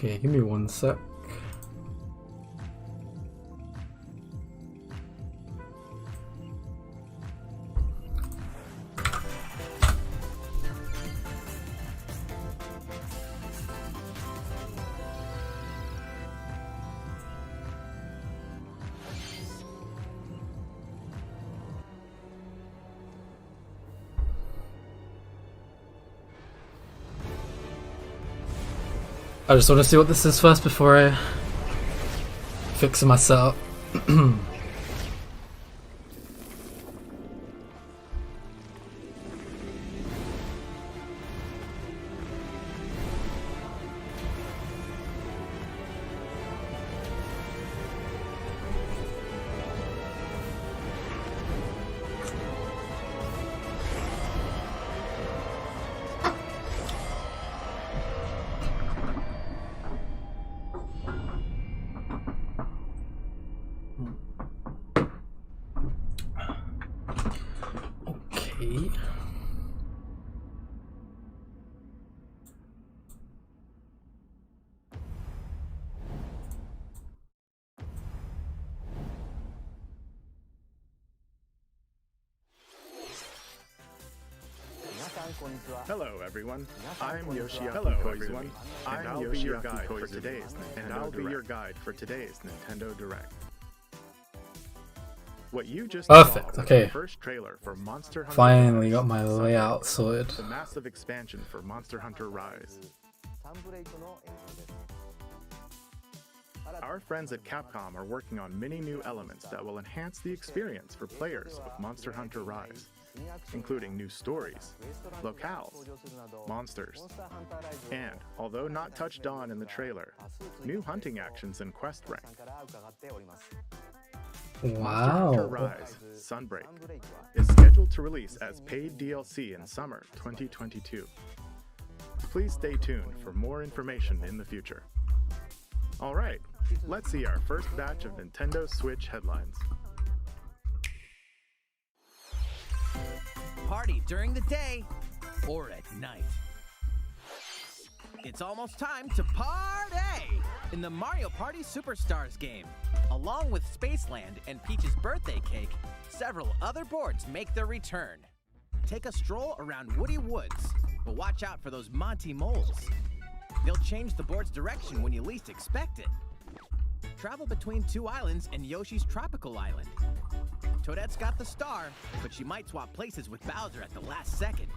Okay, give me one sec. I just want to see what this is first before I fix my setup. Okay. Hello everyone, I'm Yoshiaki. Hello everyone, I'll be your guide for today's Nintendo Direct. What you just Perfect, saw was okay. the first trailer for Monster Hunter Finally Rise got my layout sorted. the massive expansion for Monster Hunter Rise. Our friends at Capcom are working on many new elements that will enhance the experience for players of Monster Hunter Rise, including new stories, locales, monsters, and, although not touched on in the trailer, new hunting actions and quest rank. Monster Hunter Wow. Rise Sunbreak is scheduled to release as paid DLC in summer 2022. Please stay tuned for more information in the future. Alright, let's see our first batch of Nintendo Switch headlines. Party during the day or at night. It's almost time to party in the Mario Party Superstars game. Along with Spaceland and Peach's birthday cake, several other boards make their return. Take a stroll around Woody Woods, but watch out for those Monty moles. They'll change the board's direction when you least expect it. Travel between two islands and Yoshi's tropical island. Toadette's got the star, but she might swap places with Bowser at the last second.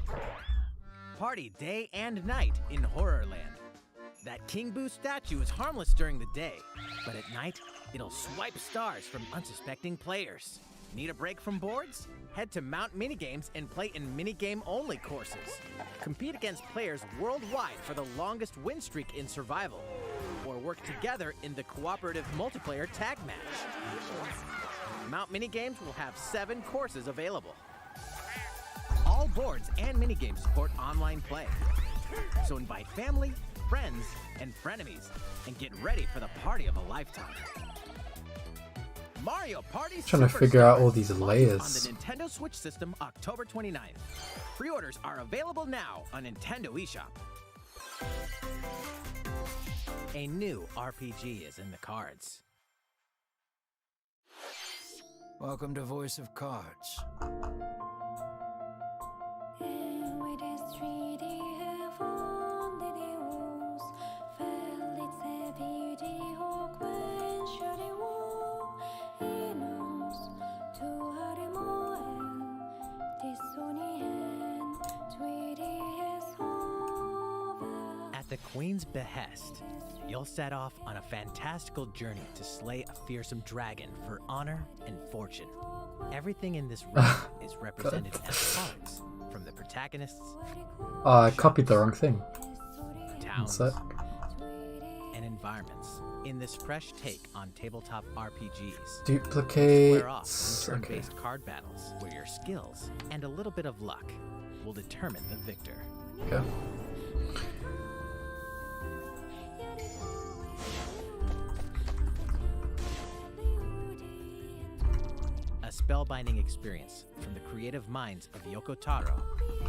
Party day and night in Horrorland. That King Boo statue is harmless during the day, but at night, it'll swipe stars from unsuspecting players. Need a break from boards? Head to Mount Minigames and play in minigame-only courses. Compete against players worldwide for the longest win streak in survival, or work together in the cooperative multiplayer tag match. Mount Minigames will have 7 courses available. All boards and minigames support online play. So invite family, friends, and frenemies, and get ready for the party of a lifetime. Mario Party Trying to figure out all these Superstars layers. launches on the Nintendo Switch system October 29th. Pre-orders are available now on Nintendo eShop. A new RPG is in the cards. Welcome to Voice of Cards. At the Queen's behest, you'll set off on a fantastical journey to slay a fearsome dragon for honor and fortune. Everything in this realm is represented as cards, from the protagonists, I copied the wrong thing. towns, sec. and environments in this fresh take on tabletop RPGs. Duplicate. Square off in Okay. turn-based card battles where your skills and a little bit of luck will determine the victor. Okay. A spellbinding experience from the creative minds of Yoko Taro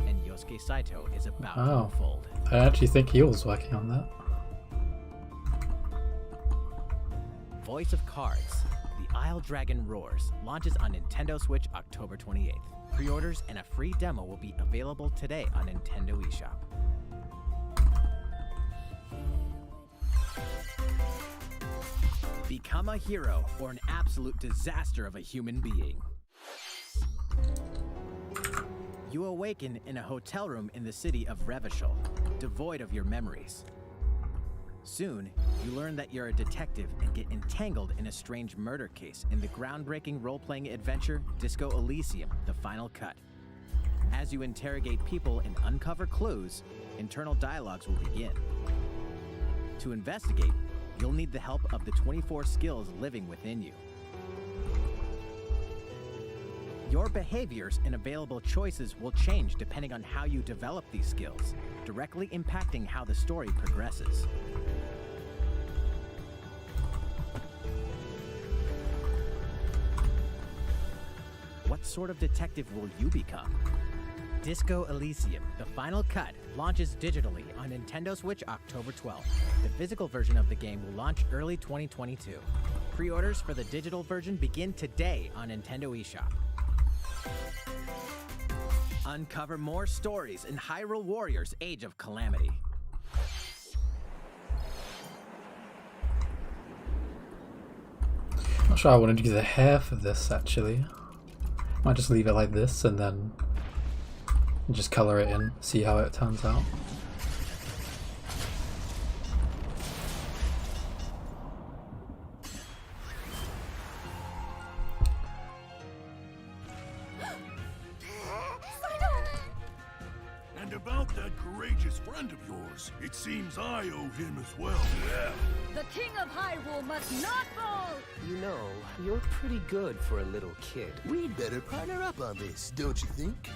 and Yosuke Saito is about to Wow. unfold. I actually think he was working on that. Voice of Cards, The Isle Dragon Roars launches on Nintendo Switch October 28th. Pre-orders and a free demo will be available today on Nintendo eShop. Become a hero or an absolute disaster of a human being. You awaken in a hotel room in the city of Revfena, devoid of your memories. Soon, you learn that you're a detective and get entangled in a strange murder case in the groundbreaking role-playing adventure Disco Elysium: The Final Cut. As you interrogate people and uncover clues, internal dialogues will begin. To investigate, you'll need the help of the 24 skills living within you. Your behaviors and available choices will change depending on how you develop these skills, directly impacting how the story progresses. What sort of detective will you become? Disco Elysium: The Final Cut launches digitally on Nintendo Switch October 12th. The physical version of the game will launch early 2022. Pre-orders for the digital version begin today on Nintendo eShop. Uncover more stories in Hyrule Warriors: Age of Calamity. Not sure I want to do the hair for this actually. Might just leave it like this and then just color it in, see how it turns out. And about that courageous friend of yours, it seems I owe him as well. Yeah. The King of Hyrule must not fall! You know, you're pretty good for a little kid. We'd better partner up on this, don't you think?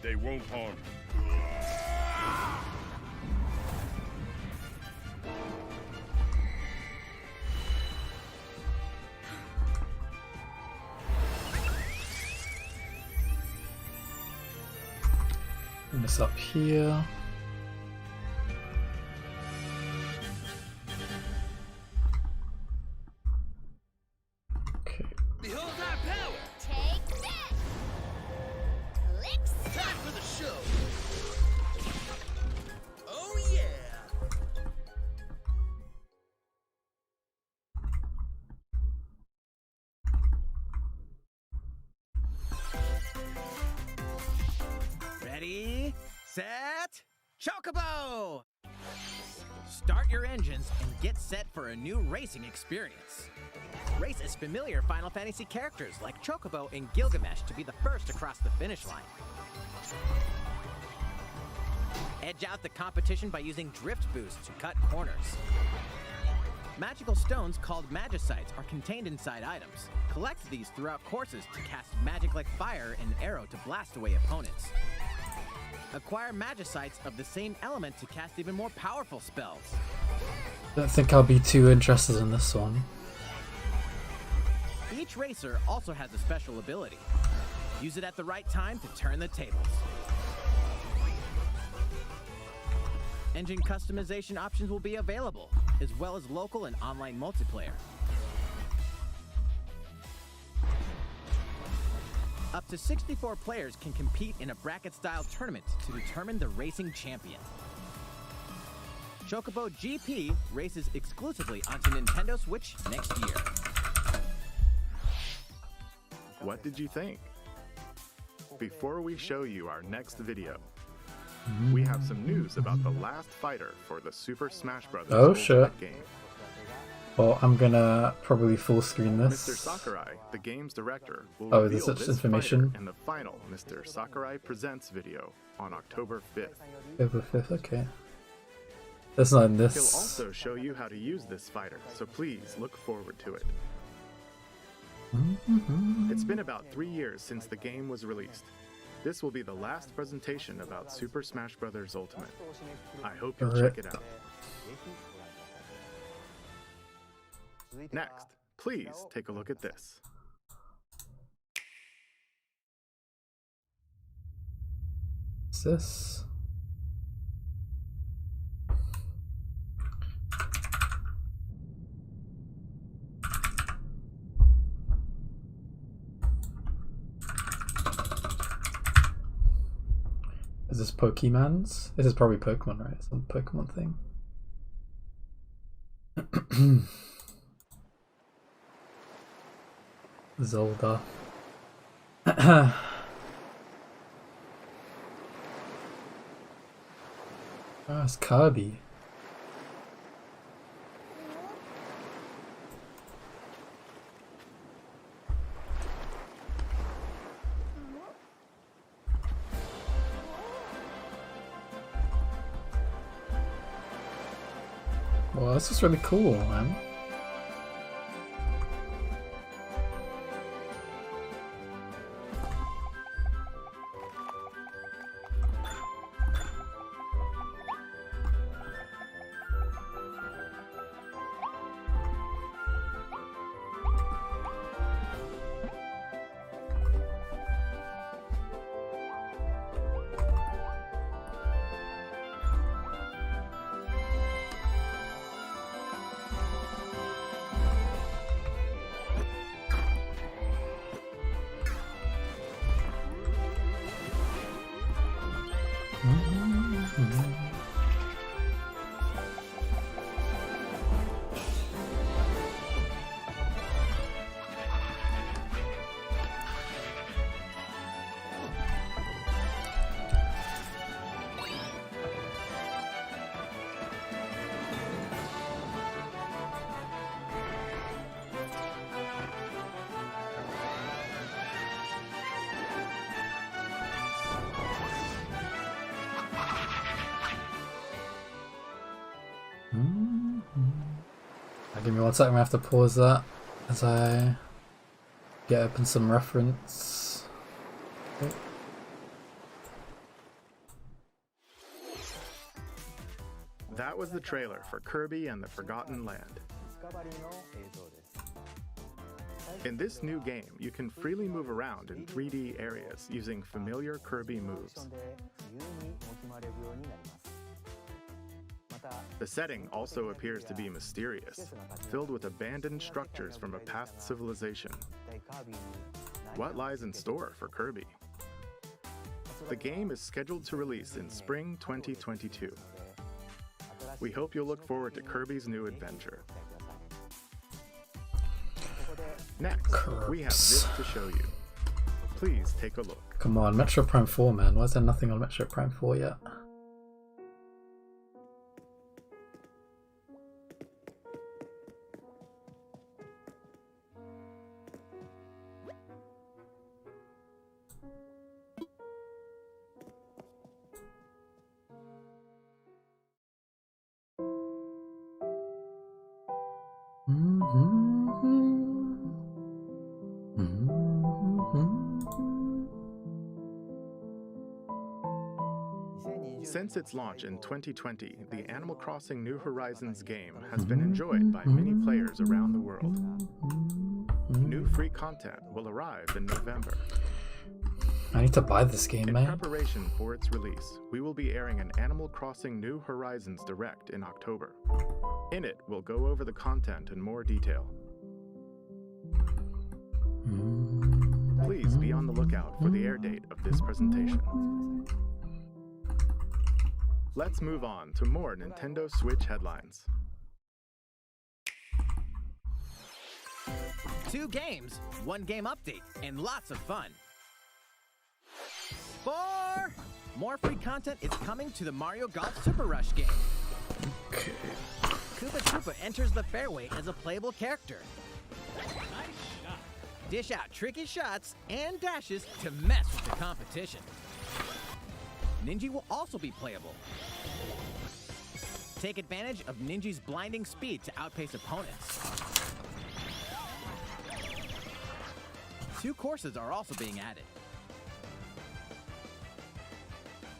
They won't harm And this up here. Okay. Behold our power! Take that! Lips! Time for the show! Oh yeah! Ready, set, Chocobo! Start your engines and get set for a new racing experience. Race as familiar Final Fantasy characters like Chocobo and Gilgamesh to be the first across the finish line. Edge out the competition by using drift boosts to cut corners. Magical stones called Magicites are contained inside items. Collect these throughout courses to cast magic like fire and arrow to blast away opponents. Acquire Magicites of the same element to cast even more powerful spells. Don't think I'll be too interested in this one. Each racer also has a special ability. Use it at the right time to turn the tables. Engine customization options will be available, as well as local and online multiplayer. Up to 64 players can compete in a bracket-style tournament to determine the racing champion. Chocobo GP races exclusively onto Nintendo Switch next year. What did you think? Before we show you our next video, we have some news about the last fighter for the Super Smash Bros. Oh, sure. Ultimate game. Well, I'm gonna probably full screen this. Mr. Sakurai, the game's director, will Oh, reveal there's such this information. fighter in the final Mr. Sakurai Presents video on October 5th. October 5th, okay. That's not in He'll this. also show you how to use this fighter, so please look forward to it. It's been about 3 years since the game was released. This will be the last presentation about Super Smash Bros. Ultimate. I hope you'll check it out. Next, please take a look at this. What's this? this Pokemon's? This is probably Pokemon, right? Some Pokemon thing. Zelda. Oh, it's Kirby. Well, this is really cool, man. Give me 1 second, I have to pause that as I get open some reference. Okay. That was the trailer for Kirby and the Forgotten Land. In this new game, you can freely move around in 3D areas using familiar Kirby moves. The setting also appears to be mysterious, filled with abandoned structures from a past civilization. What lies in store for Kirby? The game is scheduled to release in spring 2022. We hope you'll look forward to Kirby's new adventure. Next, we have this to show you. Please take a look. Come on, Metro Prime 4, man. Why is there nothing on Metro Prime 4 yet? Since its launch in 2020, the Animal Crossing New Horizons game has been enjoyed by many players around the world. New free content will arrive in November. I need to buy this game, In man. preparation for its release, we will be airing an Animal Crossing New Horizons Direct in October. In it, we'll go over the content in more detail. Please be on the lookout for the air date of this presentation. Let's move on to more Nintendo Switch headlines. 2 games, 1 game update, and lots of fun. 4! More free content is coming to the Mario Golf Super Rush game. Okay. Koopa Troopa enters the fairway as a playable character. Dish out tricky shots and dashes to mess with the competition. Ninja will also be playable. Take advantage of Ninja's blinding speed to outpace opponents. 2 courses are also being added.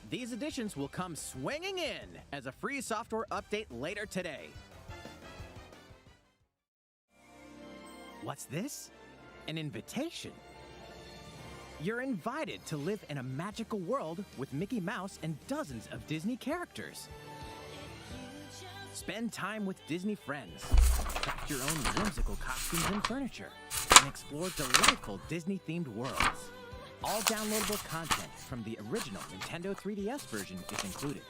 These additions will come swinging in as a free software update later today. What's this? An invitation. You're invited to live in a magical world with Mickey Mouse and dozens of Disney characters. Spend time with Disney friends, craft your own whimsical costumes and furniture, and explore delightful Disney-themed worlds. All downloadable content from the original Nintendo 3DS version is included.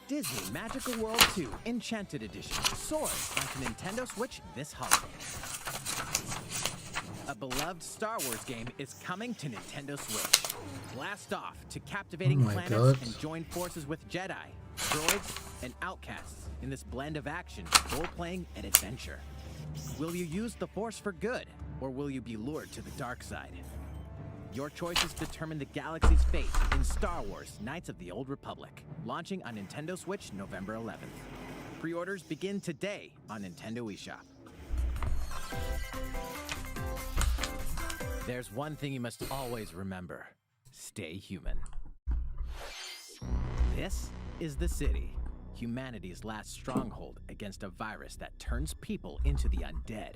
Disney Magical World 2 Enchanted Edition soars onto Nintendo Switch this holiday. A beloved Star Wars game is coming to Nintendo Switch. Blast off to captivating planets and join forces with Jedi, droids, and outcasts in this blend of action, role-playing, and adventure. Will you use the Force for good, or will you be lured to the dark side? Your choices determine the galaxy's fate in Star Wars Knights of the Old Republic, launching on Nintendo Switch November 11th. Pre-orders begin today on Nintendo eShop. There's one thing you must always remember. Stay human. This is the city, humanity's last stronghold against a virus that turns people into the undead.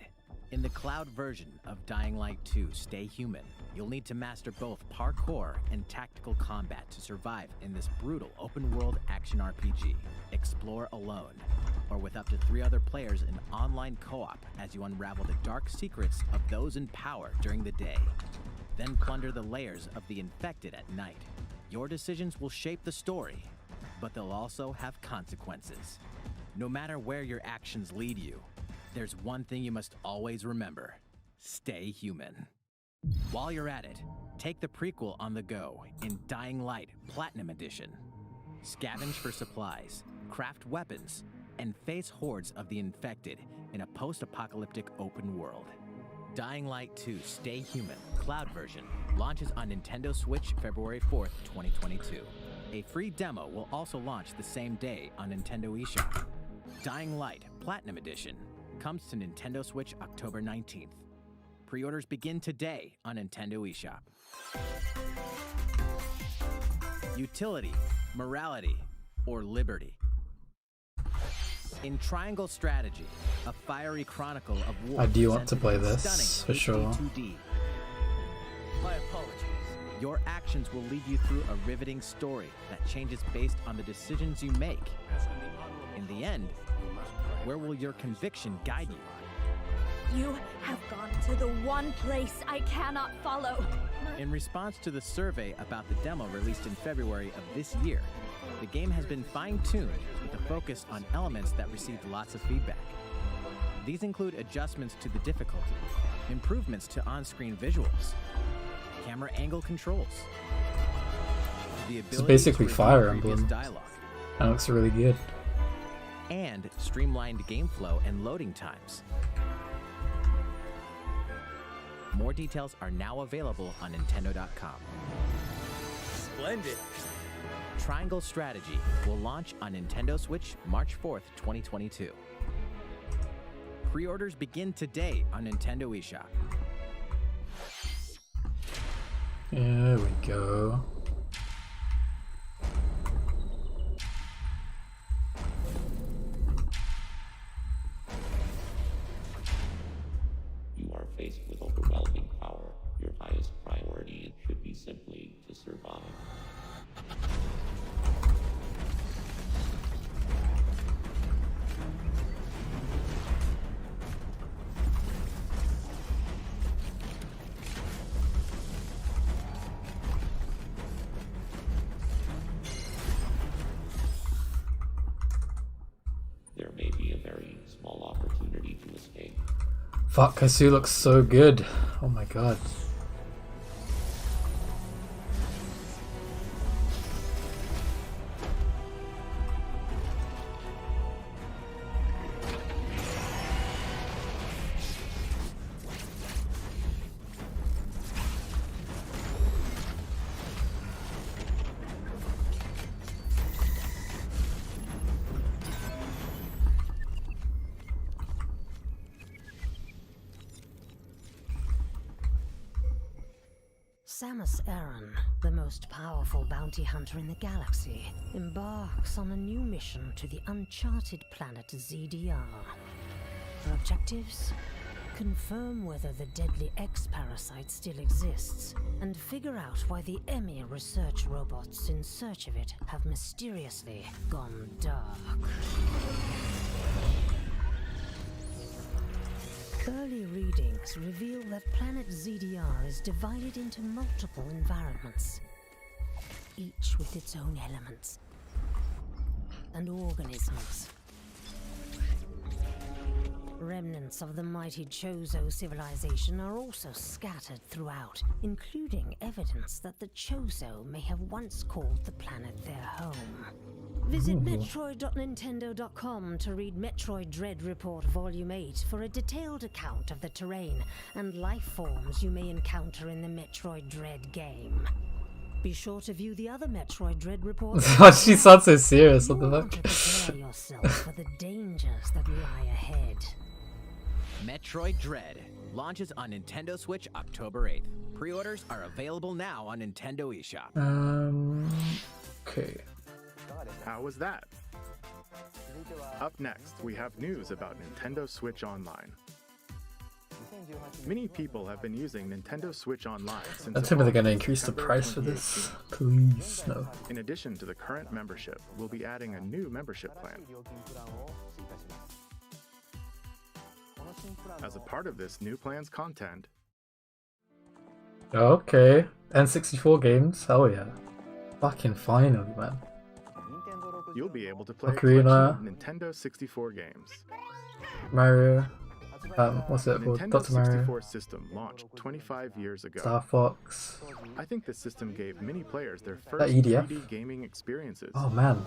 In the cloud version of Dying Light 2 Stay Human, you'll need to master both parkour and tactical combat to survive in this brutal open-world action RPG. Explore alone, or with up to 3 other players in online co-op as you unravel the dark secrets of those in power during the day. Then plunder the layers of the infected at night. Your decisions will shape the story, but they'll also have consequences. No matter where your actions lead you, there's one thing you must always remember. Stay human. While you're at it, take the prequel on the go in Dying Light Platinum Edition. Scavenge for supplies, craft weapons, and face hordes of the infected in a post-apocalyptic open world. Dying Light 2 Stay Human Cloud version launches on Nintendo Switch February 4th, 2022. A free demo will also launch the same day on Nintendo eShop. Dying Light Platinum Edition comes to Nintendo Switch October 19th. Pre-orders begin today on Nintendo eShop. Utility, morality, or liberty. In Triangle Strategy, a fiery chronicle of war. I do want to play this, for sure. My apologies. Your actions will lead you through a riveting story that changes based on the decisions you make. In the end, where will your conviction guide you? You have gone to the one place I cannot follow. In response to the survey about the demo released in February of this year, the game has been fine-tuned with a focus on elements that received lots of feedback. These include adjustments to the difficulty, improvements to on-screen visuals, camera angle controls, the ability It's basically to Fire review previous Emblem. dialogue, That looks really good. and streamlined game flow and loading times. More details are now available on Nintendo.com. Splendid. Triangle Strategy will launch on Nintendo Switch March 4th, 2022. Pre-orders begin today on Nintendo eShop. There we go. You are faced with overwhelming power. Your highest priority should be simply to survive. There may be a very small opportunity to escape. Fuck, Kasu looks so good. Oh my god. Samus Aran, the most powerful bounty hunter in the galaxy, embarks on a new mission to the uncharted planet ZDR. Her objectives? Confirm whether the deadly X-parasite still exists, and figure out why the EMI research robots in search of it have mysteriously gone dark. Early reading leaks reveal that planet ZDR is divided into multiple environments, each with its own elements and organisms. Remnants of the mighty Chozo civilization are also scattered throughout, including evidence that the Chozo may have once called the planet their home. Visit Metroid.Nintendo.com to read Metroid Dread Report Volume 8 for a detailed account of the terrain and life forms you may encounter in the Metroid Dread game. Be sure to view the other Metroid Dread reports. She sounds so serious. What the Want to fuck? prepare yourself for the dangers that lie ahead. Metroid Dread launches on Nintendo Switch October 8th. Pre-orders are available now on Nintendo eShop. Okay. How was that? Up next, we have news about Nintendo Switch Online. Many people have been using Nintendo Switch Online since That's if they're gonna increase the price for this. Please, no. In addition to the current membership, we'll be adding a new membership plan. As a part of this new plan's content, Okay. N64 games? Hell yeah. Fucking finally, man. you'll be able to play a Ocarina. collection of Nintendo 64 games. Mario. What's it The called? Nintendo Dr. Mario. 64 system launched 25 years ago. Star Fox. I think this system gave many players their first EDF? 3D gaming experiences, Oh man.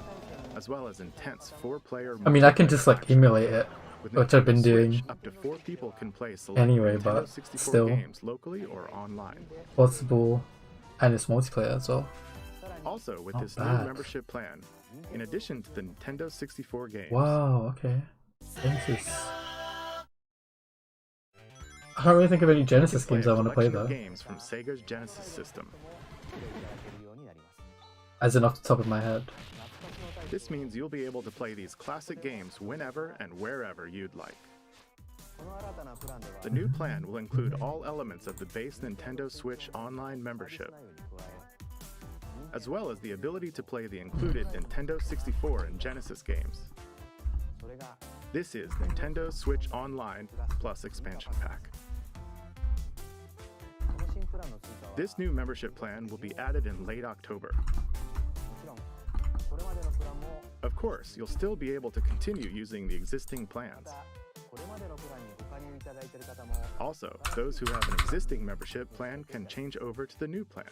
as well as intense 4-player. I mean, I can just like emulate it, With which I've been Nintendo doing Switch, up to 4 people can play select anyway, Nintendo but 64 still. games locally or online. Possible, and it's multiplayer as well. Also, with Not this bad. new membership plan, in addition to the Nintendo 64 games, Wow, okay. Genesis. I can't really think of any Genesis play games a I want to play collection of though. games from Sega's Genesis system. As in off the top of my head. This means you'll be able to play these classic games whenever and wherever you'd like. The new plan will include all elements of the base Nintendo Switch Online membership, as well as the ability to play the included Nintendo 64 and Genesis games. This is Nintendo Switch Online plus expansion pack. This new membership plan will be added in late October. Of course, you'll still be able to continue using the existing plans. Also, those who have an existing membership plan can change over to the new plan.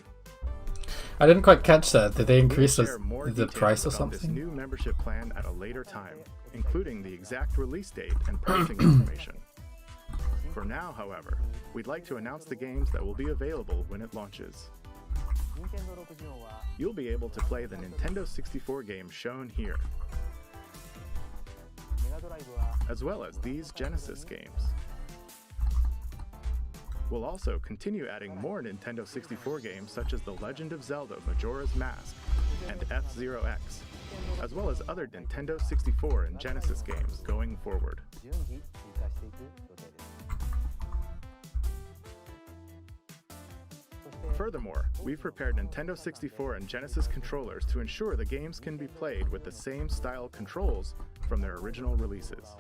I didn't quite catch that. Did they We'll increase share more the details price or about this something? new membership plan at a later time, including the exact release date and pricing information. For now, however, we'd like to announce the games that will be available when it launches. You'll be able to play the Nintendo 64 games shown here, as well as these Genesis games. We'll also continue adding more Nintendo 64 games such as The Legend of Zelda Majora's Mask and F-Zero X, as well as other Nintendo 64 and Genesis games going forward. Furthermore, we've prepared Nintendo 64 and Genesis controllers to ensure the games can be played with the same style controls from their original releases.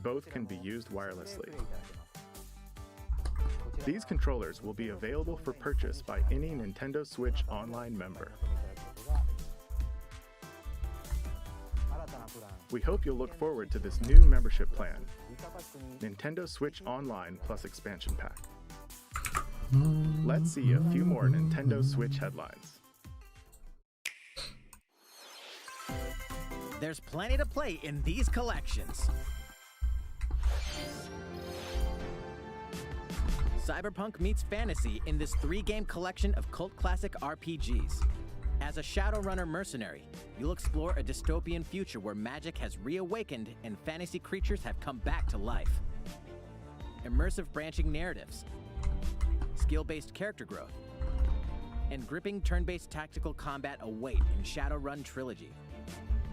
Both can be used wirelessly. These controllers will be available for purchase by any Nintendo Switch Online member. We hope you'll look forward to this new membership plan, Nintendo Switch Online plus expansion pack. Let's see a few more Nintendo Switch headlines. There's plenty to play in these collections. Cyberpunk meets fantasy in this 3-game collection of cult classic RPGs. As a Shadowrunner mercenary, you'll explore a dystopian future where magic has reawakened and fantasy creatures have come back to life. Immersive branching narratives, skill-based character growth, and gripping turn-based tactical combat await in Shadowrun Trilogy,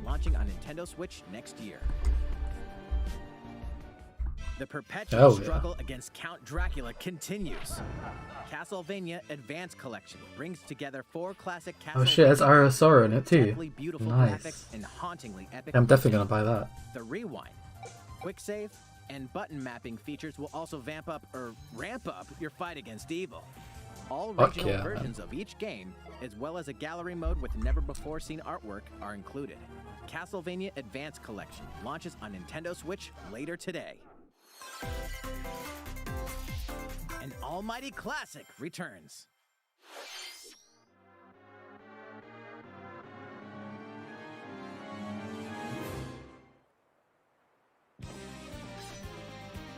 launching on Nintendo Switch next year. The perpetual struggle against Count Dracula continues. Castlevania Advance Collection brings together 4 classic Castlevania. Oh shit, it's Arasora in it too. deathly beautiful Nice. graphics and hauntingly epic. I'm definitely gonna buy that. The Rewind, Quick Save, and button mapping features will also ramp up your fight against evil. All regional versions of each game, as well as a gallery mode with never-before-seen artwork, are included. Castlevania Advance Collection launches on Nintendo Switch later today. An almighty classic returns.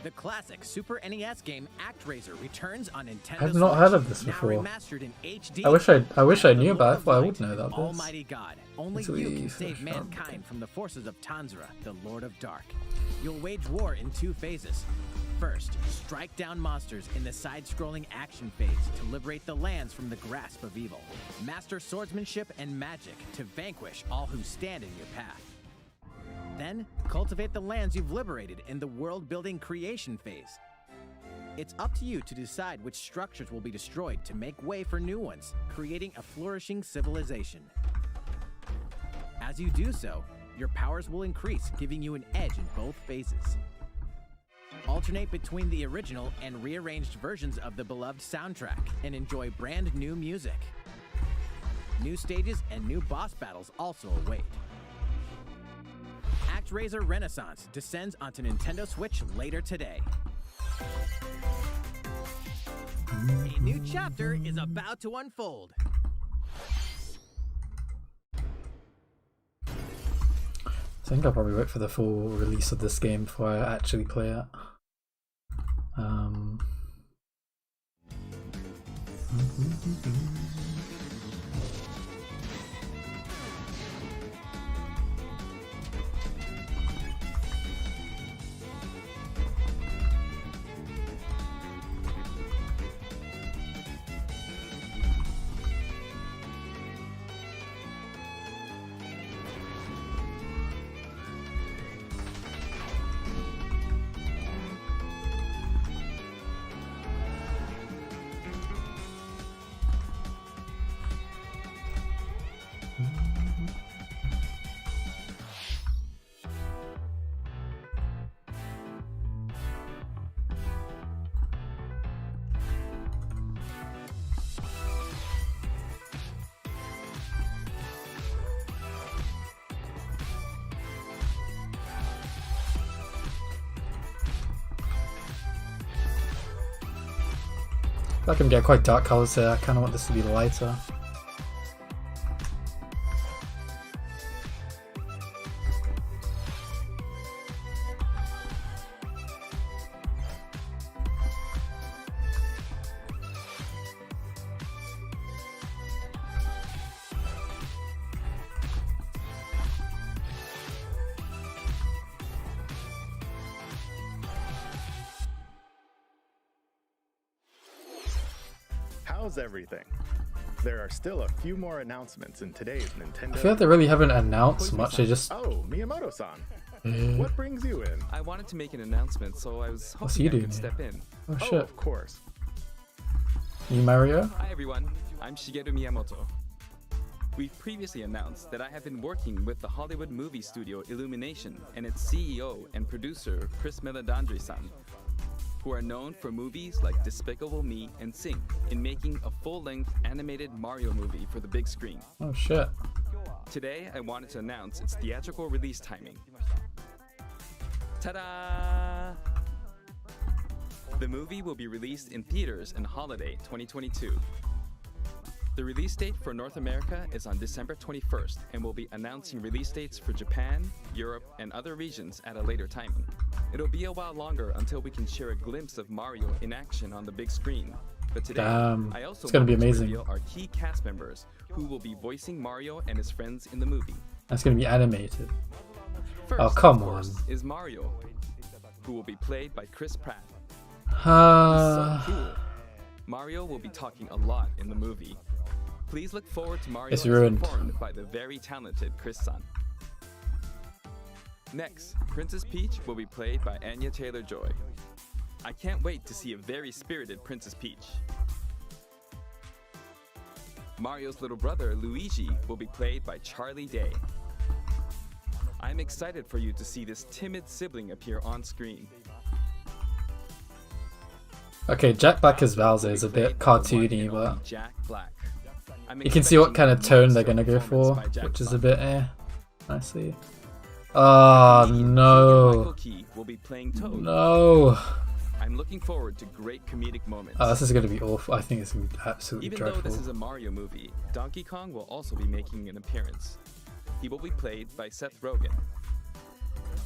The classic Super NES game ActRaiser returns on Nintendo Switch. I've not heard of this before. Now remastered in HD. I wish I knew about it, but I would know that. Almighty God, only you can save mankind from the forces of Tanzra, the Lord of Dark. You'll wage war in 2 phases. First, strike down monsters in the side-scrolling action phase to liberate the lands from the grasp of evil. Master swordsmanship and magic to vanquish all who stand in your path. Then, cultivate the lands you've liberated in the world-building creation phase. It's up to you to decide which structures will be destroyed to make way for new ones, creating a flourishing civilization. As you do so, your powers will increase, giving you an edge in both phases. Alternate between the original and rearranged versions of the beloved soundtrack and enjoy brand new music. New stages and new boss battles also await. ActRaiser Renaissance descends onto Nintendo Switch later today. A new chapter is about to unfold. I think I'll probably wait for the full release of this game before I actually play it. I can get quite dark colors here. I kind of want this to be lighter. How's everything? There are still a few more announcements in today's Nintendo. I feel like they really haven't announced much. They just. Oh, Miyamoto-san. What brings you in? I wanted to make an announcement, so I was What's hoping he I doing could step in. Oh shit! Of course. New Mario? Hi everyone, I'm Shigeru Miyamoto. We've previously announced that I have been working with the Hollywood movie studio Illumination and its CEO and producer Chris Meledandri-san, who are known for movies like Despicable Me and Sing, in making a full-length animated Mario movie for the big screen. Oh shit. Today, I wanted to announce its theatrical release timing. Ta-da! The movie will be released in theaters in holiday 2022. The release date for North America is on December 21st, and we'll be announcing release dates for Japan, Europe, and other regions at a later timing. It'll be a while longer until we can share a glimpse of Mario in action on the big screen. But today, I also it's gonna be want to amazing. reveal our key cast members who will be voicing Mario and his friends in the movie. That's gonna be animated. First, Oh come of course, on. is Mario, who will be played by Chris Pratt. Uh, So cool. Mario will be talking a lot in the movie. Please look forward to Mario It's as ruined. performed by the very talented Chris-san. Next, Princess Peach will be played by Anya Taylor-Joy. I can't wait to see a very spirited Princess Peach. Mario's little brother, Luigi, will be played by Charlie Day. I'm excited for you to see this timid sibling appear on screen. Okay, Jack Black as Bowser is a bit cartoony, but Jack Black. you can see what kind of tone they're gonna go for, which is a bit I see. Oh no. No. I'm looking forward to great comedic moments. Oh, this is gonna be awful. I think it's gonna be absolutely Even dreadful. though this is a Mario movie, Donkey Kong will also be making an appearance. He will be played by Seth Rogen.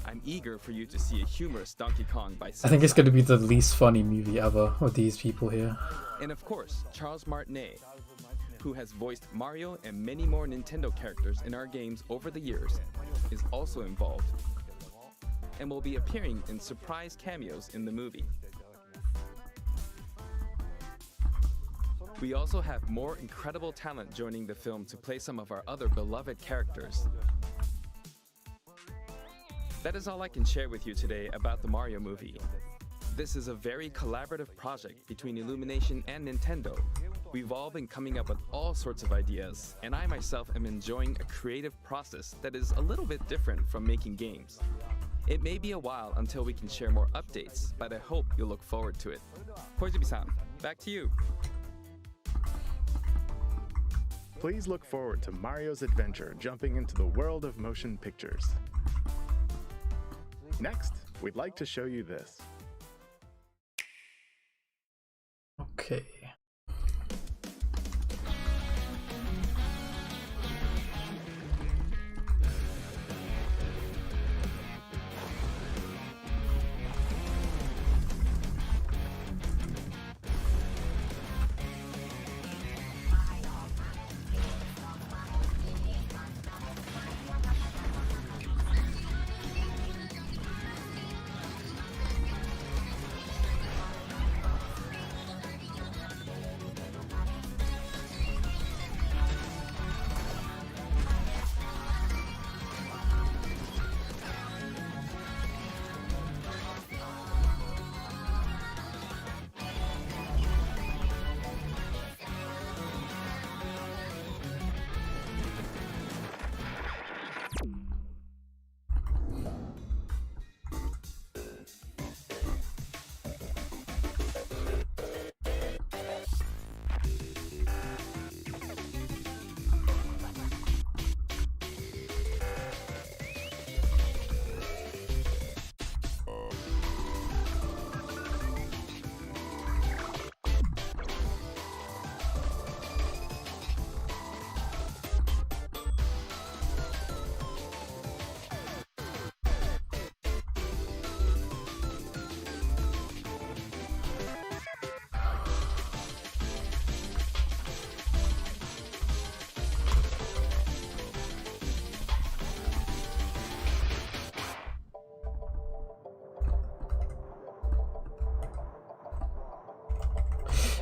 I'm eager for you to see a humorous Donkey Kong by Seth I think it's gonna be the least funny movie ever with these people here. And of course, Charles Martinet, who has voiced Mario and many more Nintendo characters in our games over the years, is also involved and will be appearing in surprise cameos in the movie. We also have more incredible talent joining the film to play some of our other beloved characters. That is all I can share with you today about the Mario movie. This is a very collaborative project between Illumination and Nintendo. We've all been coming up with all sorts of ideas, and I myself am enjoying a creative process that is a little bit different from making games. It may be a while until we can share more updates, but I hope you'll look forward to it. Koizumi-san, back to you. Please look forward to Mario's adventure jumping into the world of motion pictures. Next, we'd like to show you this. Okay.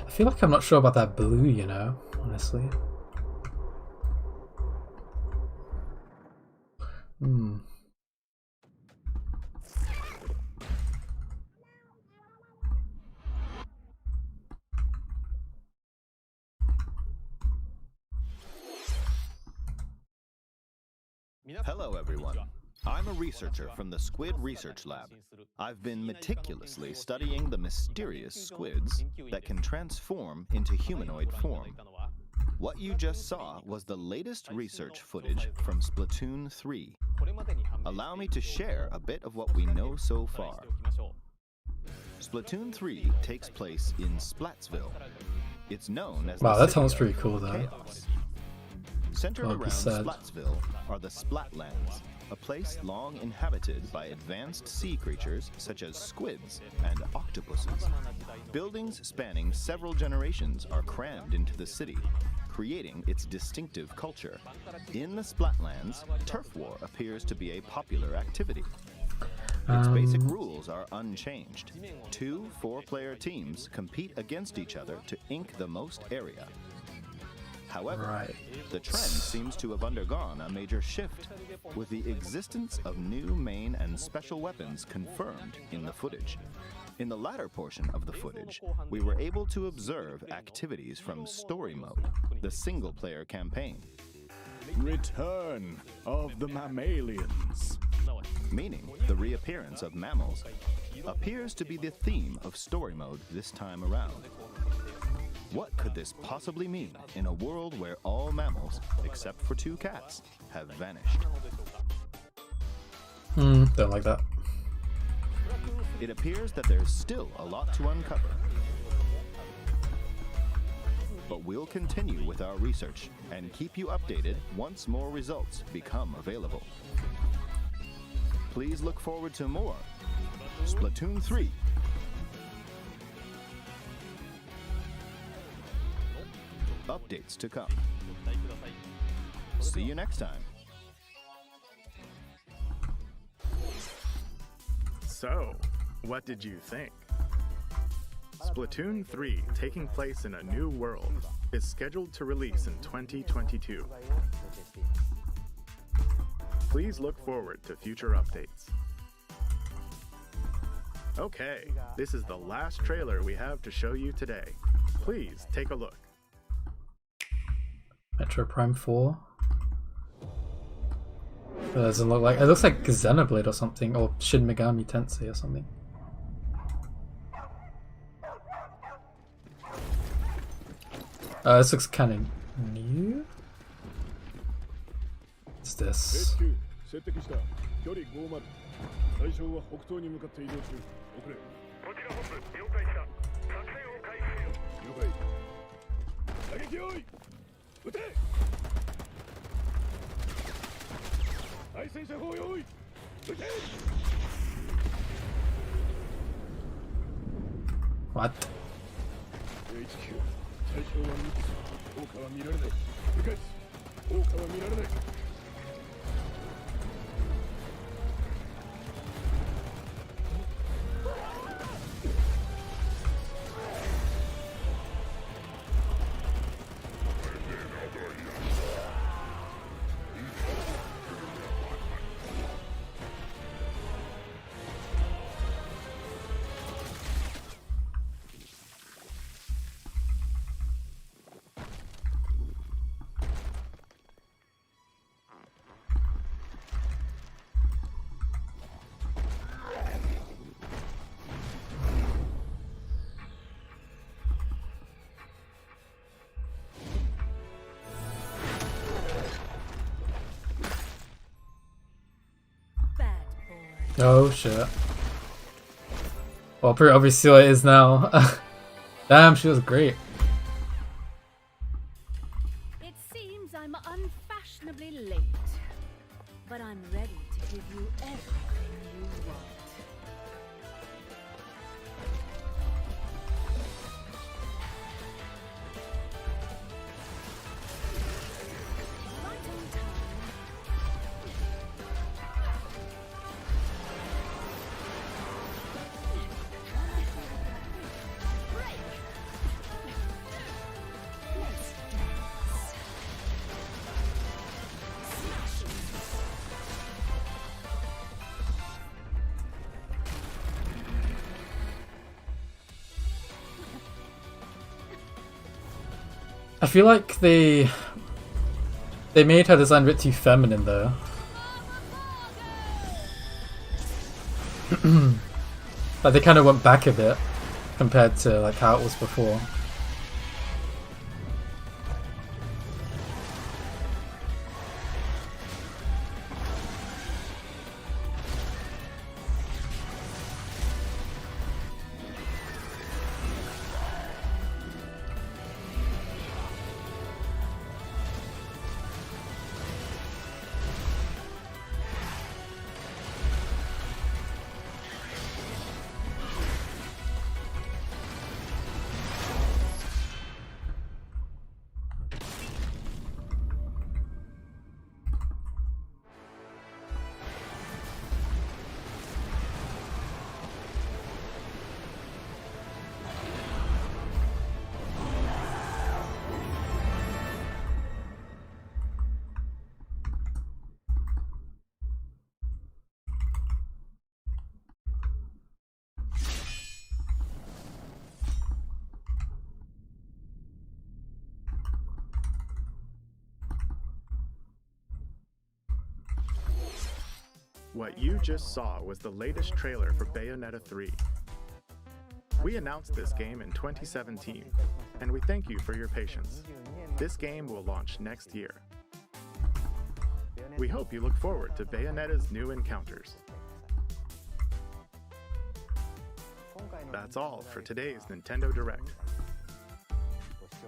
I feel like I'm not sure about that blue, you know, honestly. Hello, everyone. I'm a researcher from the Squid Research Lab. I've been meticulously studying the mysterious squids that can transform into humanoid form. What you just saw was the latest research footage from Splatoon 3. Allow me to share a bit of what we know so far. Splatoon 3 takes place in Splatsville. It's known as wow, the that sounds city pretty cool, though. Chaos. Centered around Splatsville are the Splatlands, a place long inhabited by advanced sea creatures such as squids and octopuses. Buildings spanning several generations are crammed into the city, creating its distinctive culture. In the Splatlands, turf war appears to be a popular activity. Its basic rules are unchanged. 2 4-player teams compete against each other to ink the most area. However, the trend seems to have undergone a major shift, with the existence of new main and special weapons confirmed in the footage. In the latter portion of the footage, we were able to observe activities from Story Mode, the single-player campaign. Return of the mammalians. meaning the reappearance of mammals, appears to be the theme of story mode this time around. What could this possibly mean in a world where all mammals, except for 2 cats, have vanished? Don't like that. It appears that there's still a lot to uncover. But we'll continue with our research and keep you updated once more results become available. Please look forward to more Splatoon 3. Updates to come. See you next time. So, what did you think? Splatoon 3, taking place in a new world, is scheduled to release in 2022. Please look forward to future updates. Okay, this is the last trailer we have to show you today. Please take a look. Metro Prime 4. It doesn't look like. It looks like Xenoblade or something, or Shin Megami Tensei or something. This looks kind of new. What's this? What? Oh shit. Well, pretty obviously it is now. Damn, she was great. It seems I'm unfashionably late, but I'm ready to give you everything you want. Right on time. I feel like they made her design a bit too feminine though. Like they kind of went back a bit compared to like how it was before. What you just saw was the latest trailer for Bayonetta 3. We announced this game in 2017, and we thank you for your patience. This game will launch next year. We hope you look forward to Bayonetta's new encounters. That's all for today's Nintendo Direct.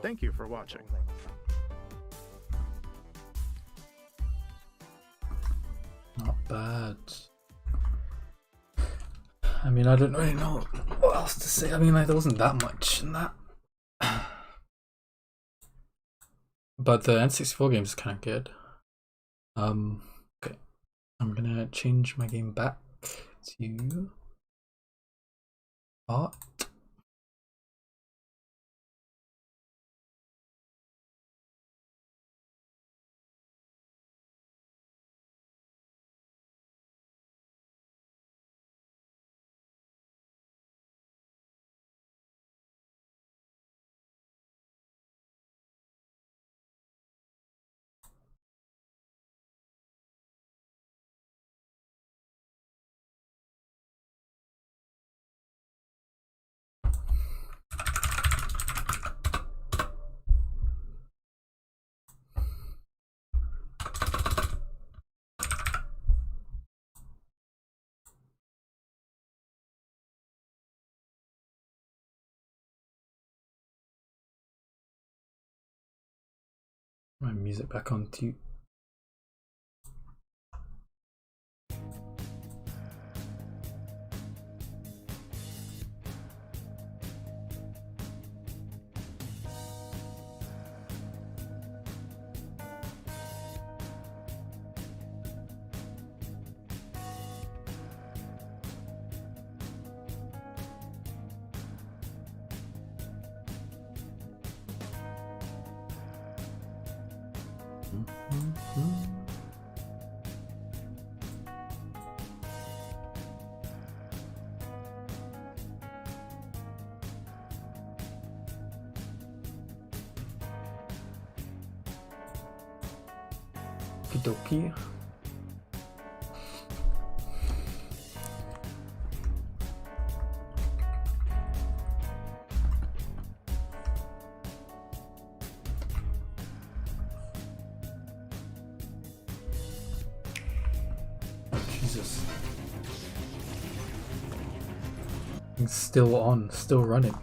Thank you for watching. Not bad. I mean, I don't really know what else to say. I mean, like, there wasn't that much in that. But the N64 game is kind of good. Okay. I'm gonna change my game back to art. My music back on too. Okie dokie. Jesus. It's still on, still running.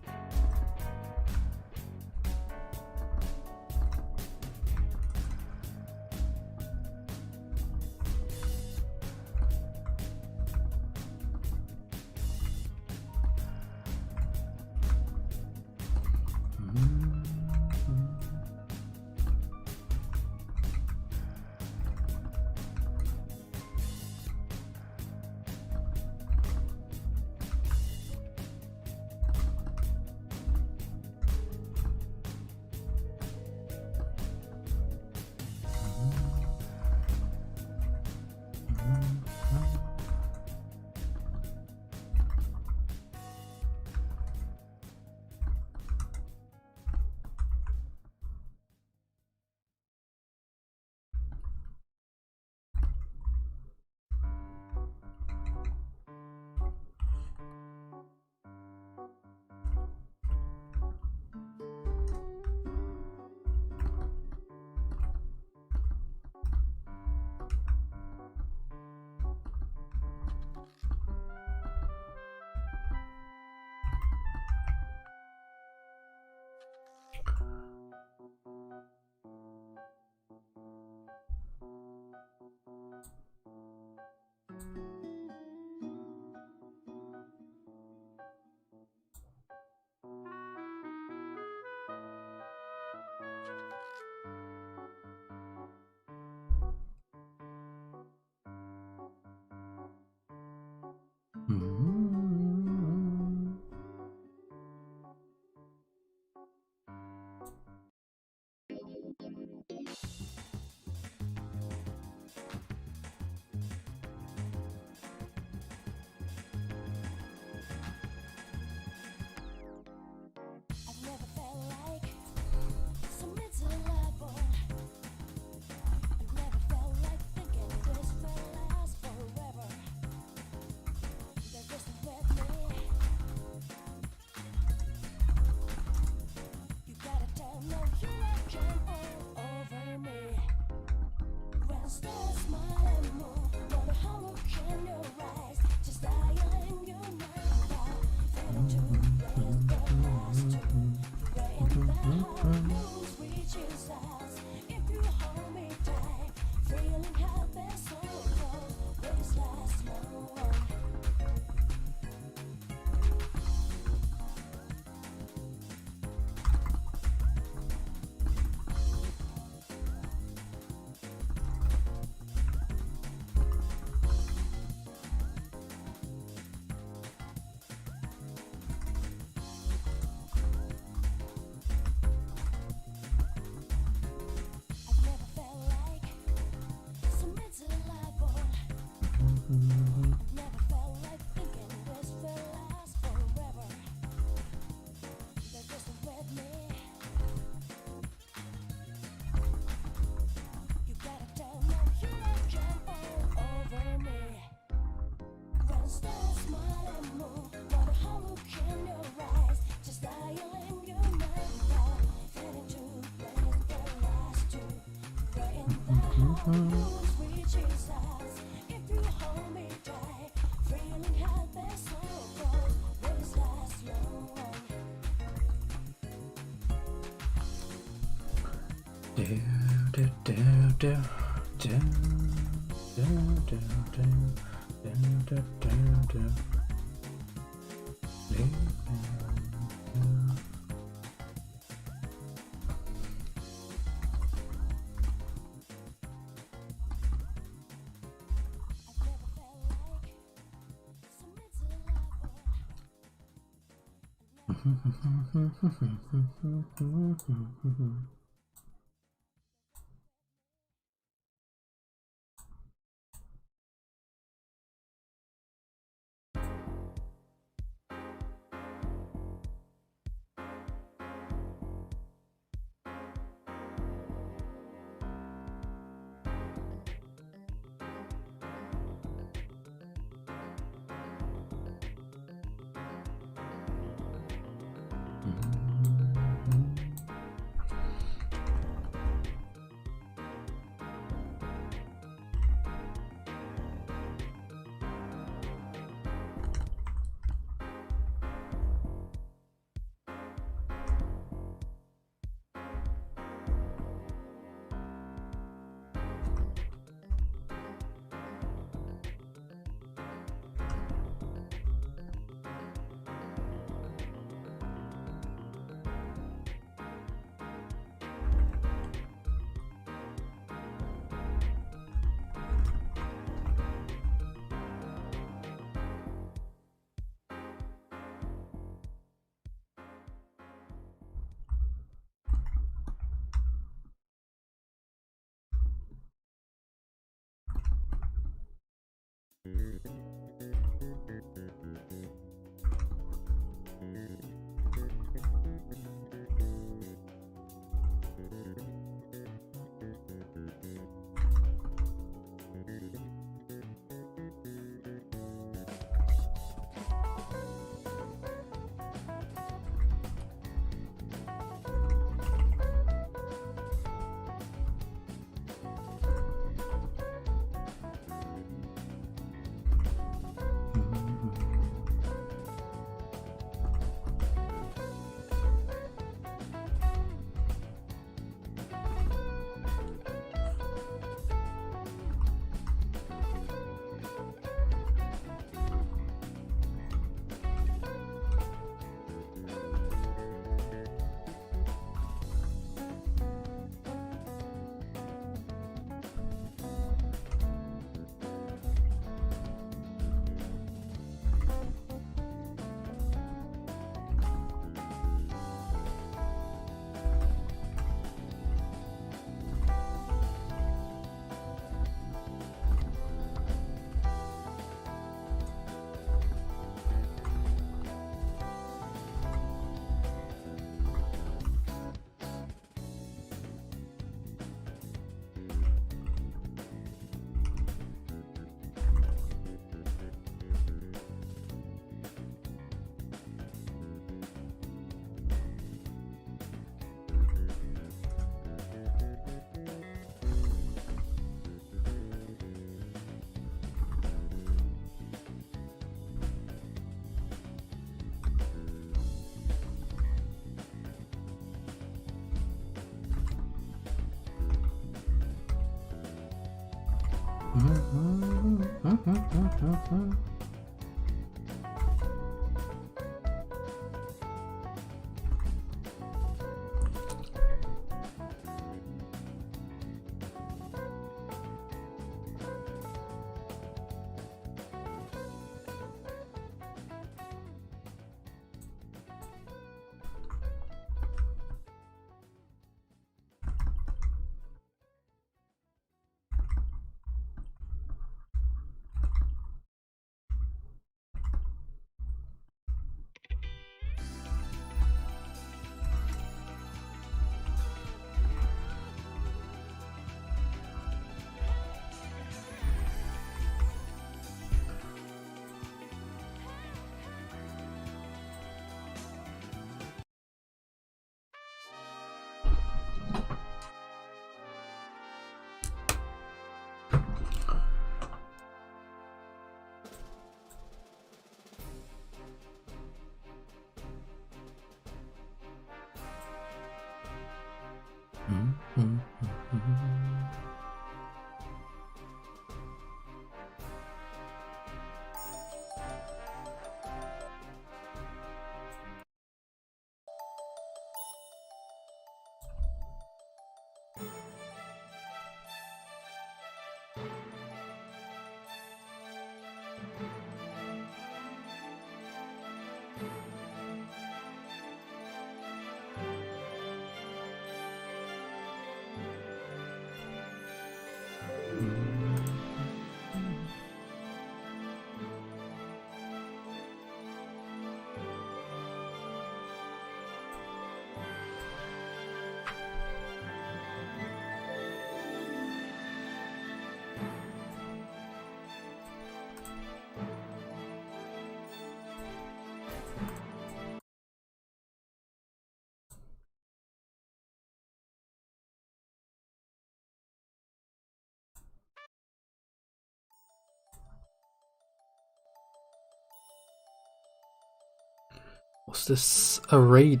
What's this? A raid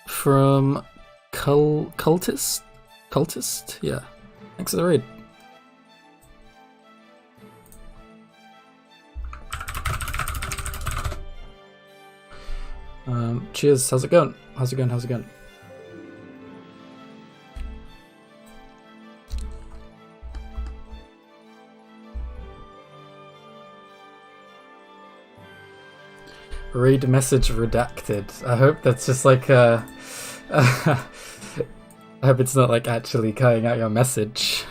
from Cultist? Cultist? Yeah. Thanks for the raid. Cheers. How's it going? How's it going? How's it going? Raid message redacted. I hope that's just like I hope it's not like actually cutting out your message.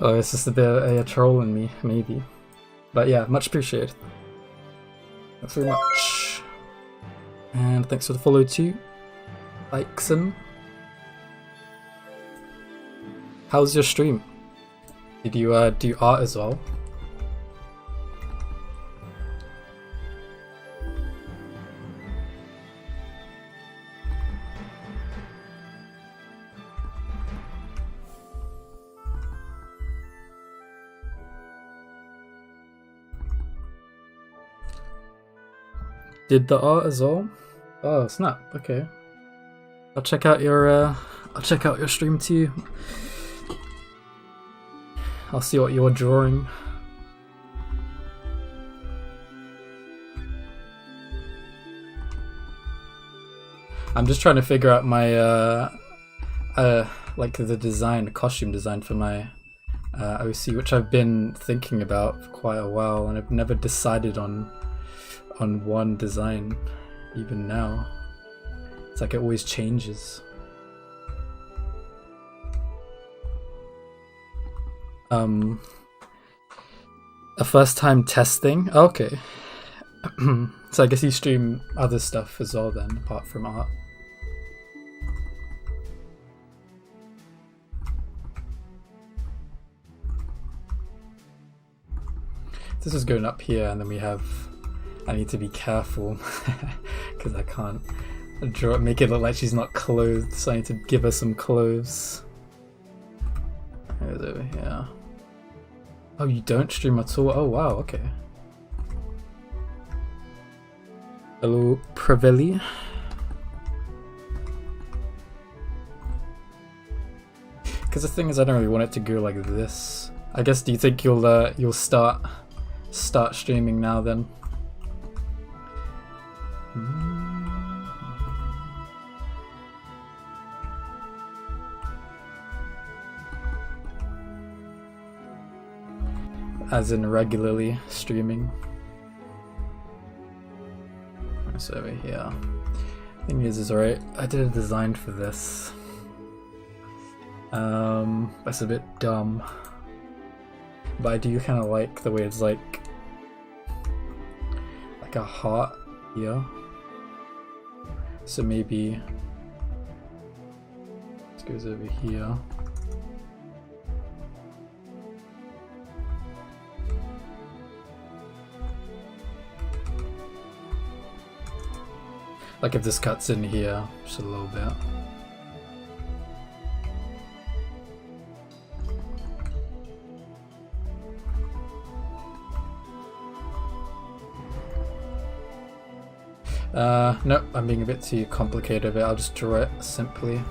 Oh, it's just a bit of a troll in me, maybe. But yeah, much appreciated. Thanks very much. And thanks for the follow too, Ikeson. How's your stream? Did you do art as well? Did the art as well? Oh snap! Okay, I'll check out your stream too. I'll see what you're drawing. I'm just trying to figure out my like the costume design for my OC, which I've been thinking about for quite a while, and I've never decided on one design even now. It's like it always changes. A first time testing? Okay. So I guess you stream other stuff as well then, apart from art. This is going up here, and then we have... I need to be careful because I can't make it look like she's not clothed, so I need to give her some clothes. Here's over here. Oh, you don't stream at all? Oh wow, okay. Hello, Prevelli. Because the thing is, I don't really want it to go like this. I guess. Do you think you'll start streaming now then? As in regularly streaming. It's over here. Thing is alright. I did a design for this. That's a bit dumb. But I do kind of like the way it's like a heart here. So maybe this goes over here. Like if this cuts in here just a little bit. No, I'm being a bit too complicated of it. I'll just draw it simply.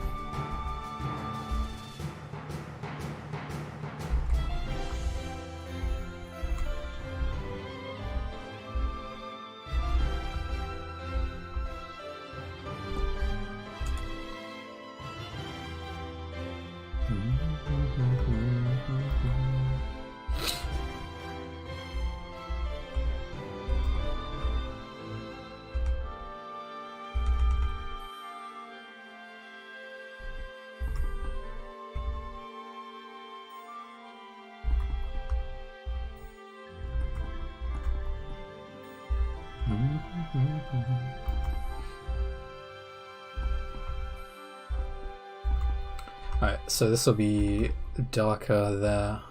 Alright, so this will be darker there.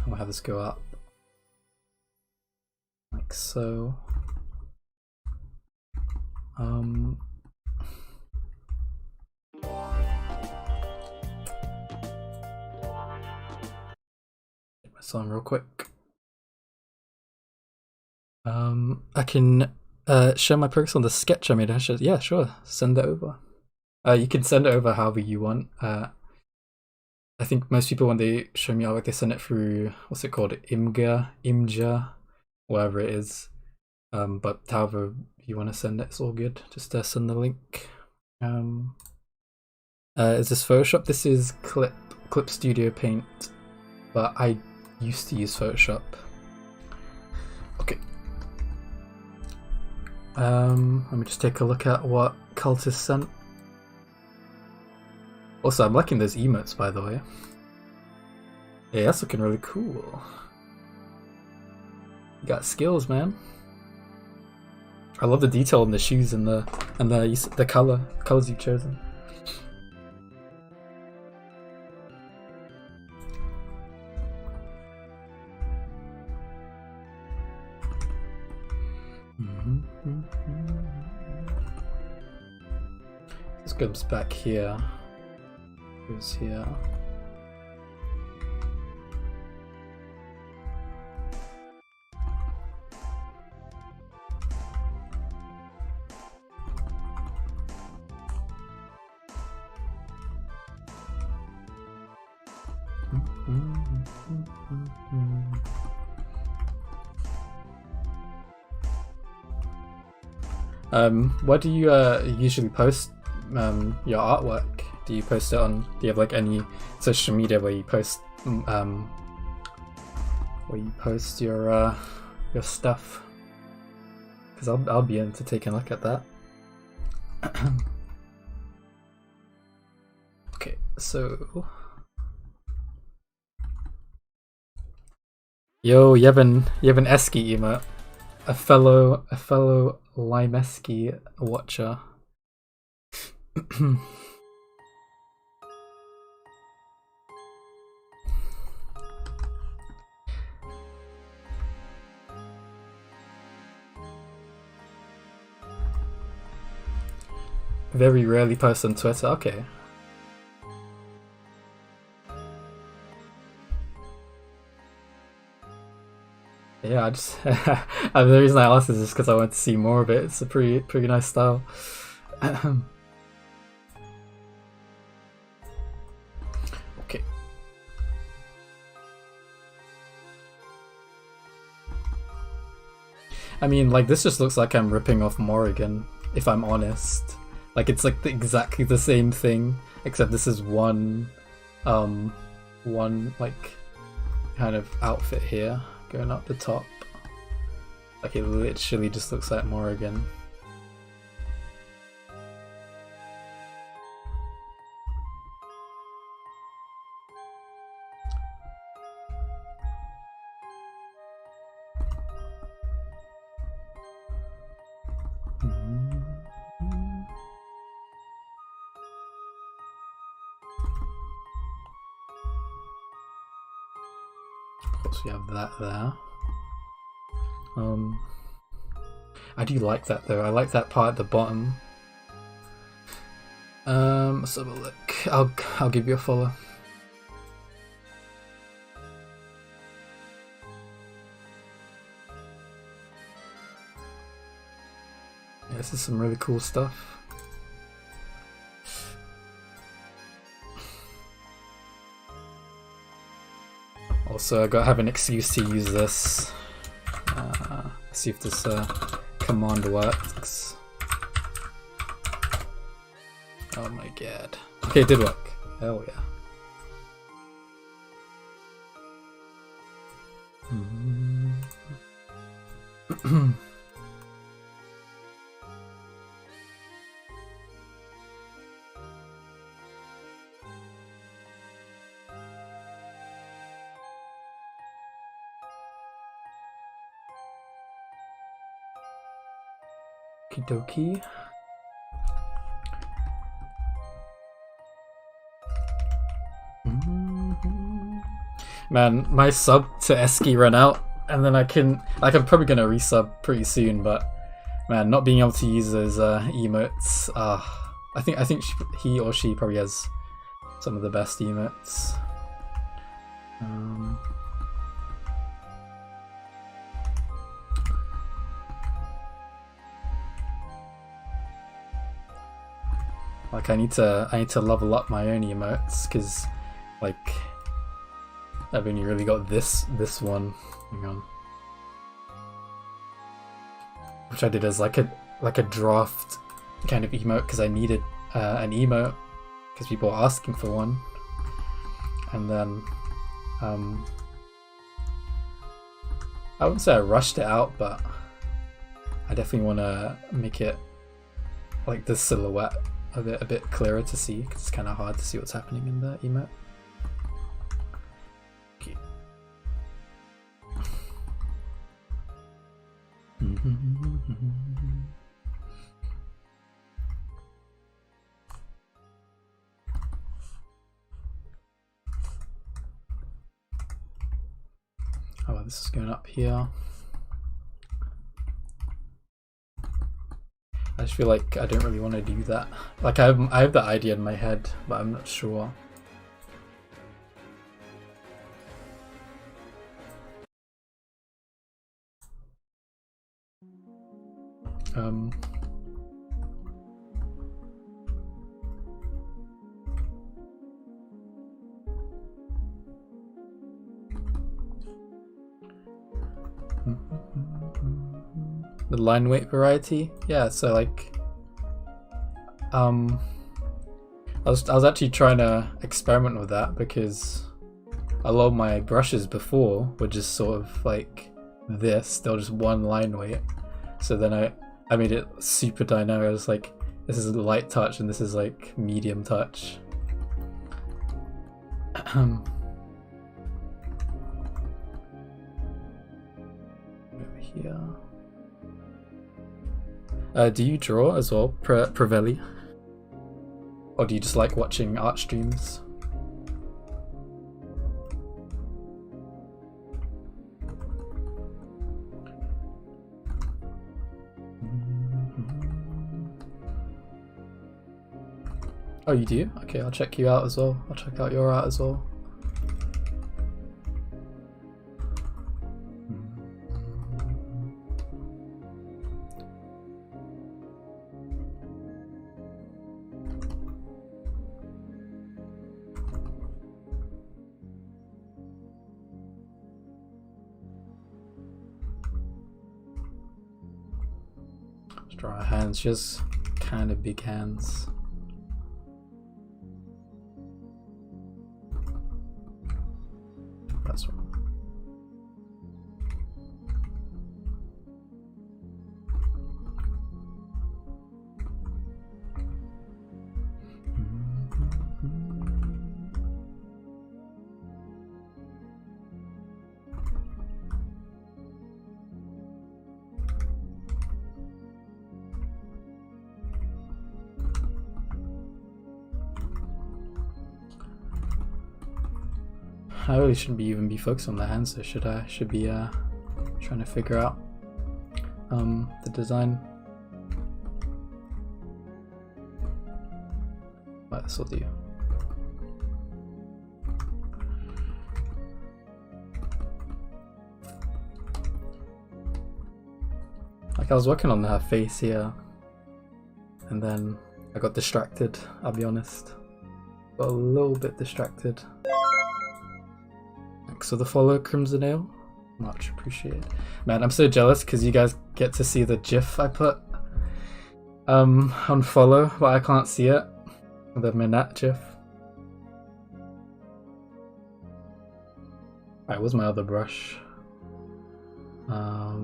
I'll have this go up. Like so. Get my song real quick. I can share my progress on the sketch I made. Yeah, sure. Send it over. You can send it over however you want. I think most people, when they show me artwork, they send it through, what's it called? Imgur, whatever it is. But however you want to send it, it's all good. Just send the link. Is this Photoshop? This is Clip Studio Paint, but I used to use Photoshop. Okay. Let me just take a look at what Cultist sent. Also, I'm liking those emotes, by the way. Yeah, that's looking really cool. You got skills, man. I love the detail in the shoes and the colors you've chosen. This goes back here. Goes here. Where do you usually post your artwork? Do you post it on? Do you have like any social media where you post your stuff? Because I'll be into taking a look at that. Okay, so yo, you have an Esky emote, a fellow Limeski watcher. Very rarely post on Twitter. Okay. Yeah, I just the reason I asked is just because I want to see more of it. It's a pretty nice style. Okay. I mean, like, this just looks like I'm ripping off Morrigan, if I'm honest. Like, it's like exactly the same thing, except this is one like kind of outfit here going up the top. Like, it literally just looks like Morrigan. Of course, we have that there. I do like that though. I like that part at the bottom. Let's have a look. I'll give you a follow. Yeah, this is some really cool stuff. Also, I gotta have an excuse to use this. See if this command works. Oh my god. Okay, it did work. Hell yeah. Okie dokie. Man, my sub to Eski ran out, and then I'm probably gonna resub pretty soon, but man, not being able to use those emotes, I think he or she probably has some of the best emotes. Like I need to level up my own emotes, because like I've only really got this one. Hang on. Which I did as like a draft kind of emote, because I needed an emote because people were asking for one. And then I wouldn't say I rushed it out, but I definitely want to make it like the silhouette a bit clearer to see, because it's kind of hard to see what's happening in the emote. Okay. Oh, this is going up here. I just feel like I don't really want to do that. Like I have the idea in my head, but I'm not sure. The line weight variety, yeah. So like, I was actually trying to experiment with that, because a lot of my brushes before were just sort of like this. They were just one line weight. So then I made it super dynamic. I was like, this is a light touch and this is like medium touch. Over here. Do you draw as well, Pravelli? Or do you just like watching art streams? Oh, you do? Okay, I'll check you out as well. I'll check out your art as well. Let's draw our hands, just kind of big hands. That's one. I really shouldn't even be focused on the hands, so should I? Should be trying to figure out the design. Right, this will do. Like I was working on her face here, and then I got distracted, I'll be honest. Got a little bit distracted. Thanks for the follow, Crimson Ale. Much appreciated. Man, I'm so jealous because you guys get to see the GIF I put on follow, but I can't see it. The Minette GIF. Alright, where's my other brush? There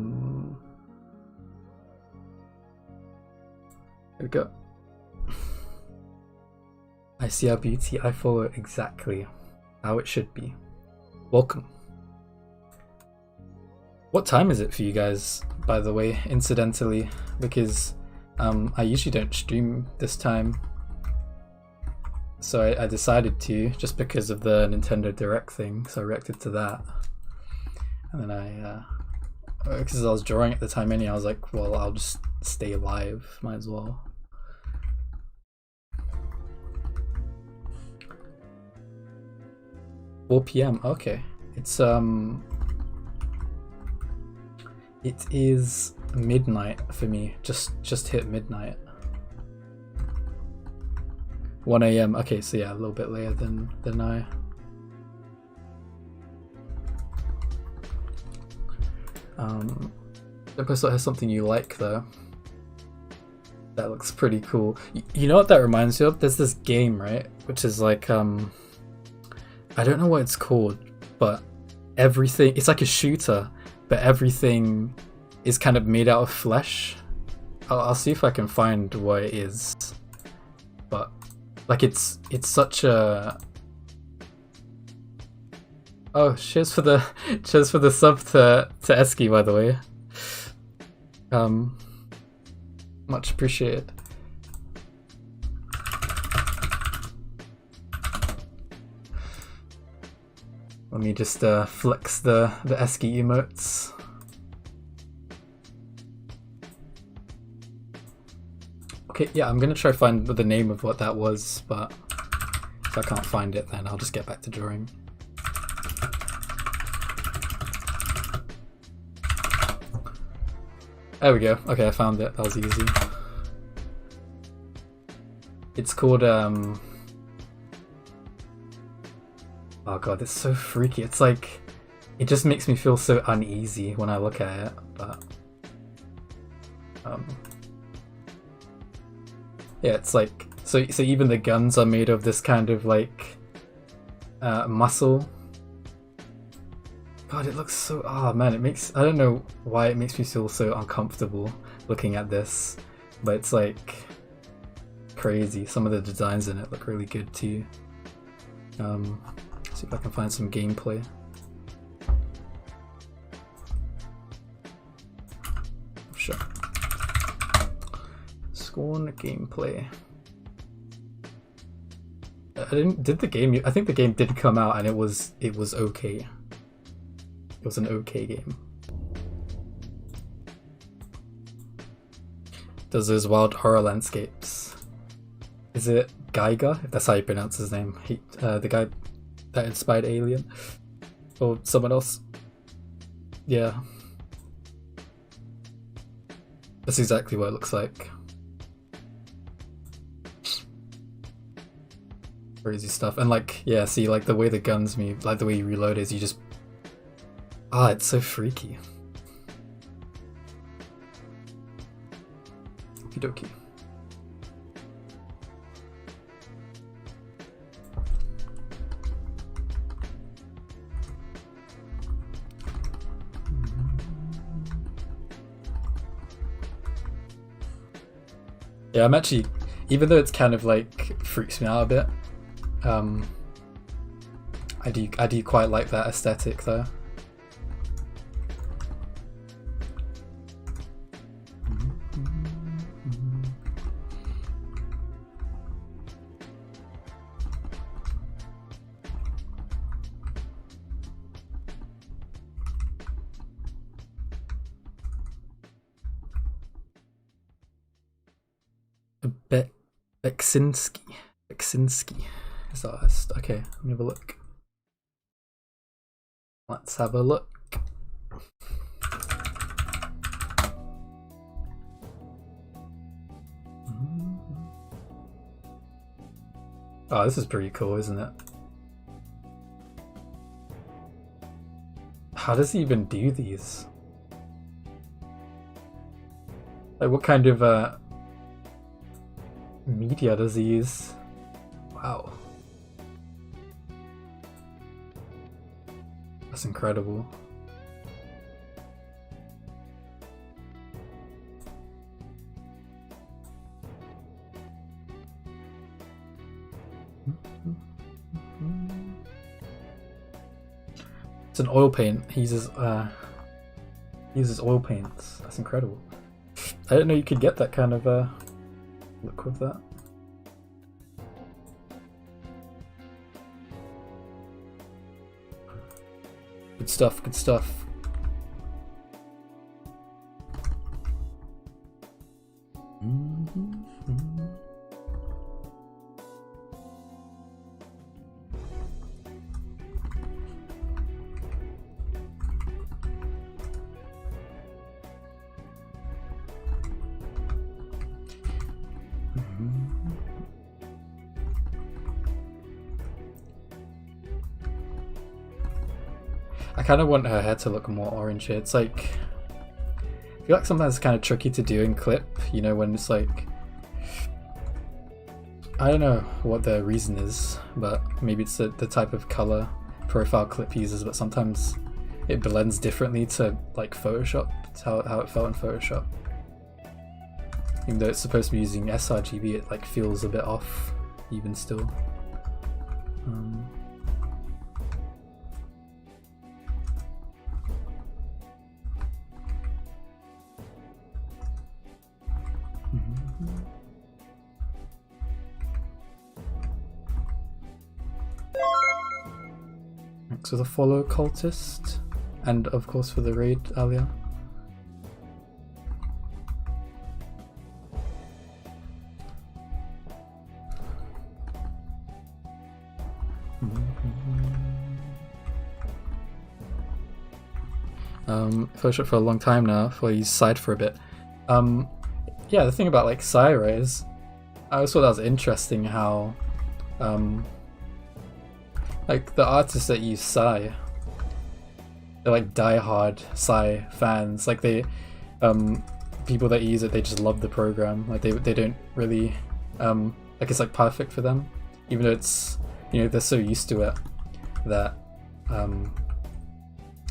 we go. I see our beauty, I follow exactly how it should be. Welcome. What time is it for you guys, by the way, incidentally? Because I usually don't stream this time, so I decided to, just because of the Nintendo Direct thing, so I reacted to that. And then because I was drawing at the time anyway, I was like, well, I'll just stay live, might as well. 4 PM, okay. It is midnight for me, just hit midnight. 1 AM, okay, so yeah, a little bit later than I. The episode has something you like though. That looks pretty cool. You know what that reminds me of? There's this game, right? Which is like, I don't know what it's called, but everything, it's like a shooter, but everything is kind of made out of flesh. I'll see if I can find what it is. But like it's such a... Oh, cheers for the sub to Eski, by the way. Much appreciated. Let me just flex the Eski emotes. Okay, yeah, I'm gonna try to find the name of what that was, but if I can't find it, then I'll just get back to drawing. There we go. Okay, I found it. That was easy. It's called oh god, it's so freaky. It's like, it just makes me feel so uneasy when I look at it, but yeah, it's like, so even the guns are made of this kind of like muscle. God, it looks so, oh man, it makes, I don't know why it makes me feel so uncomfortable looking at this, but it's like crazy. Some of the designs in it look really good too. See if I can find some gameplay. Sure. Scorn gameplay. I think the game did come out and it was okay. It was an okay game. Does those wild horror landscapes. Is it Geiger? If that's how you pronounce his name. The guy that inspired Alien? Or someone else? Yeah. That's exactly what it looks like. Crazy stuff. And like, yeah, see, like the way the guns move, like the way you reload is you just... Ah, it's so freaky. Okie dokie. Yeah, I'm actually, even though it's kind of like freaks me out a bit, I do quite like that aesthetic though. Beksinski is the artist. Okay, let me have a look. Let's have a look. Oh, this is pretty cool, isn't it? How does he even do these? Like, what kind of media does he use? Wow. That's incredible. It's an oil paint. He uses oil paints. That's incredible. I didn't know you could get that kind of look with that. Good stuff, good stuff. I kind of want her hair to look more orange here. It's like, I feel like sometimes it's kind of tricky to do in clip, you know, when it's like, I don't know what the reason is, but maybe it's the type of color profile clip uses, but sometimes it blends differently to like Photoshop. It's how it felt in Photoshop. Even though it's supposed to be using sRGB, it like feels a bit off even still. Thanks for the follow, cultist, and of course for the raid, Alia. Photoshop for a long time now, before I use Side for a bit. Yeah, the thing about like Psy, right, is I always thought that was interesting how like the artists that use Psy, they're like die-hard Psy fans. Like they people that use it, they just love the program. Like they don't really like it's like perfect for them, even though it's, you know, they're so used to it that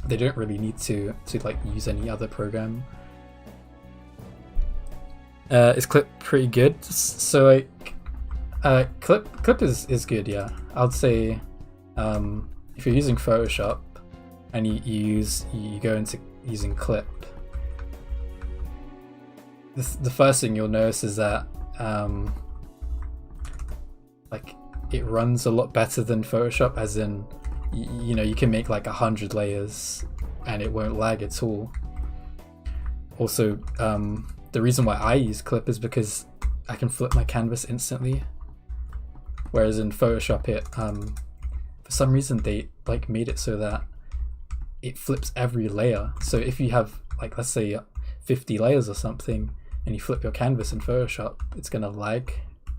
they don't really need to like use any other program. Is Clip pretty good? So like Clip is good, yeah. I'd say if you're using Photoshop and you go into using Clip, the first thing you'll notice is that like it runs a lot better than Photoshop, as in you know, you can make like 100 layers and it won't lag at all. Also, the reason why I use Clip is because I can flip my canvas instantly, whereas in Photoshop it for some reason they like made it so that it flips every layer. So if you have like, let's say 50 layers or something and you flip your canvas in Photoshop, it's gonna lag.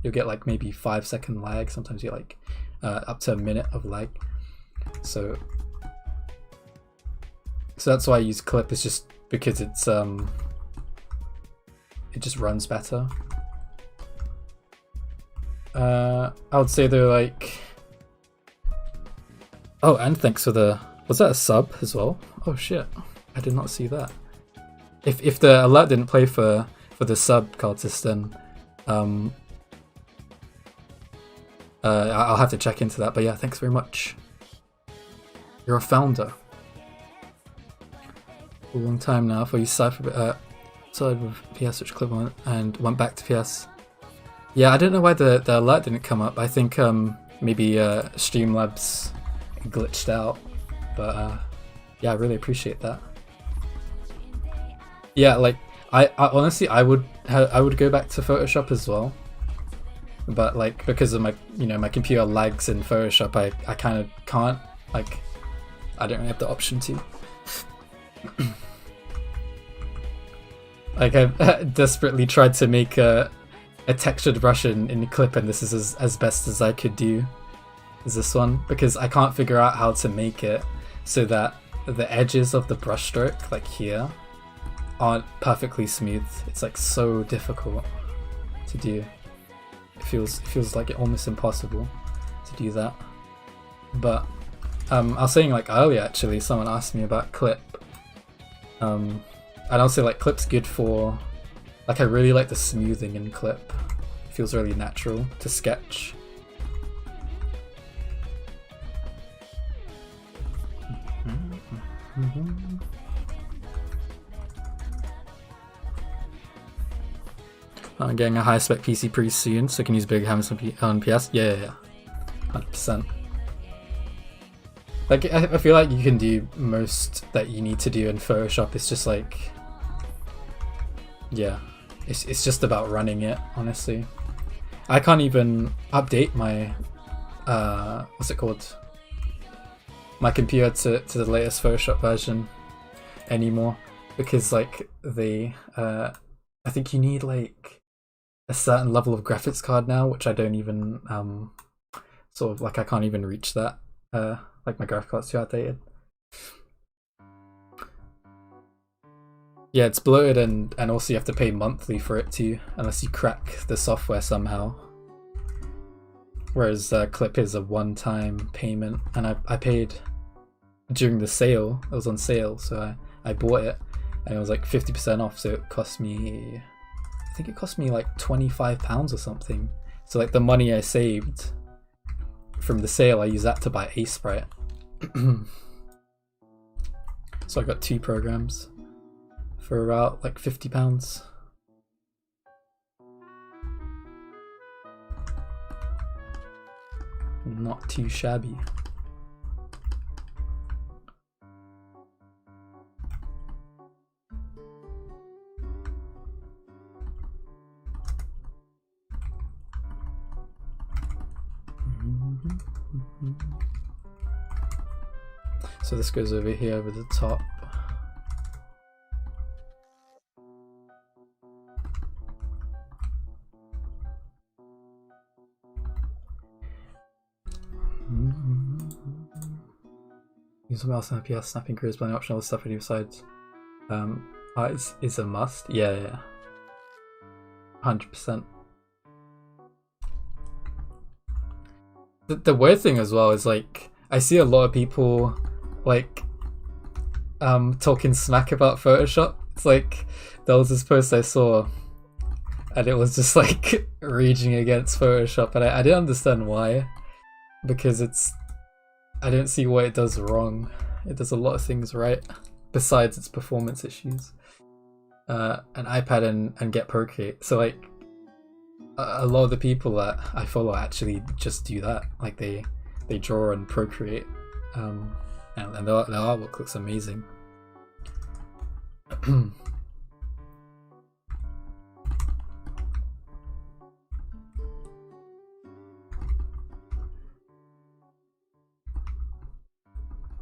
You'll get like maybe 5-second lag, sometimes you get like up to a minute of lag. So that's why I use Clip, is just because it's it just runs better. I would say they're like, oh, and thanks for the, was that a sub as well? Oh shit, I did not see that. If the alert didn't play for the sub, cultist, then I'll have to check into that. But yeah, thanks very much. You're a founder. A long time now. For you Cypher started with PS, which Clip on, and went back to PS. Yeah, I don't know why the alert didn't come up. I think maybe Streamlabs glitched out. But yeah, I really appreciate that. Yeah, like I honestly I would go back to Photoshop as well. But like, because of my, you know, my computer lags in Photoshop, I kind of can't, like, I don't really have the option to. Like, I've desperately tried to make a textured brush in Clip, and this is as best as I could do, is this one, because I can't figure out how to make it so that the edges of the brush stroke, like here, aren't perfectly smooth. It's like so difficult to do. It feels like it almost impossible to do that. But I was saying, like, earlier actually, someone asked me about Clip. And I'll say, like, Clip's good for, like, I really like the smoothing in Clip. It feels really natural to sketch. I'm getting a high spec PC pretty soon, so I can use big hammers on PS. Yeah. 100%. Like, I feel like you can do most that you need to do in Photoshop. It's just like, yeah, it's just about running it, honestly. I can't even update my, what's it called? My computer to the latest Photoshop version anymore, because like I think you need like a certain level of graphics card now, which I don't even sort of like, I can't even reach that. Like my graphics card's too outdated. Yeah, it's bloated, and also you have to pay monthly for it too, unless you crack the software somehow. Whereas Clip is a one-time payment, and I paid during the sale. It was on sale, so I bought it, and it was like 50% off, so it cost me, I think it cost me like £25 or something. So like the money I saved from the sale, I used that to buy Sprite. So I got 2 programs for about like £50. Not too shabby. So this goes over here over the top. Use mouse and FPS, snapping careers, blending optional stuff on either sides. Art is a must. Yeah. 100%. The weird thing as well is like, I see a lot of people like talking smack about Photoshop. It's like, there was this post I saw and it was just like raging against Photoshop, and I didn't understand why, because I don't see what it does wrong. It does a lot of things right besides its performance issues. An iPad and get Procreate. So like a lot of the people that I follow actually just do that. Like they draw and Procreate, and their artwork looks amazing.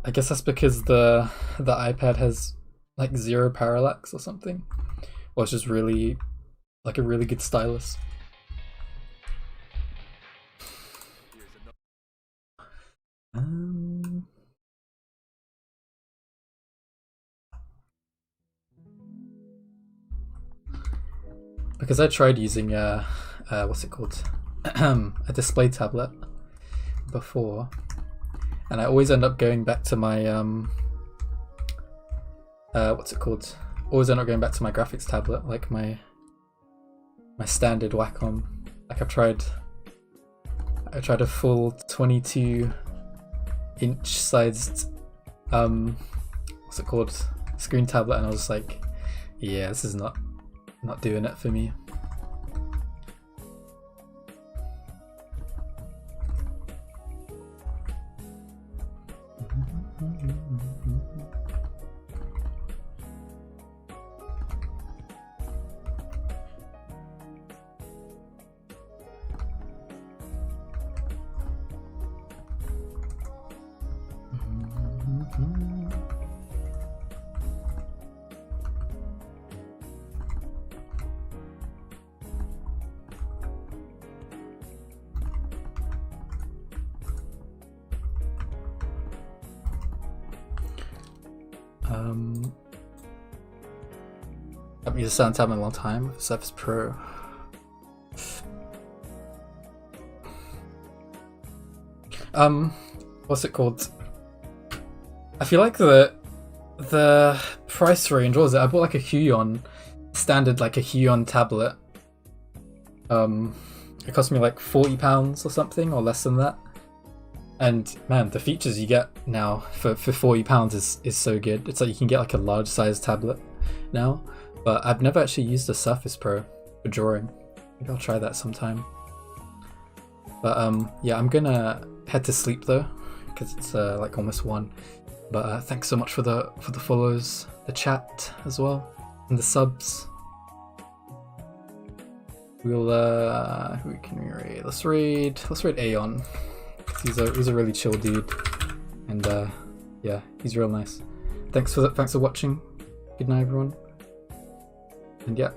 I guess that's because the iPad has like 0 parallax or something, or it's just really like a really good stylus. Because I tried using what's it called, a display tablet before, and I always end up going back to my what's it called? Always end up going back to my graphics tablet, like my standard Wacom. Like I tried a full 22-inch sized what's it called, screen tablet, and I was like, yeah, this is not doing it for me. I've used a Soundtab in a long time. Surface Pro. What's it called? I feel like the price range, what was it? I bought like a Huion, standard like a Huion tablet. It cost me like £40 or something, or less than that. And man, the features you get now for £40 is so good. It's like you can get like a large size tablet now. But I've never actually used a Surface Pro for drawing. Maybe I'll try that sometime. But yeah, I'm gonna head to sleep though, because it's like almost 1. But thanks so much for the follows, the chat as well, and the subs. We'll who can we raid? Let's raid Aeon. He's a really chill dude, and yeah, he's real nice. Thanks for watching. Good night, everyone. And yeah,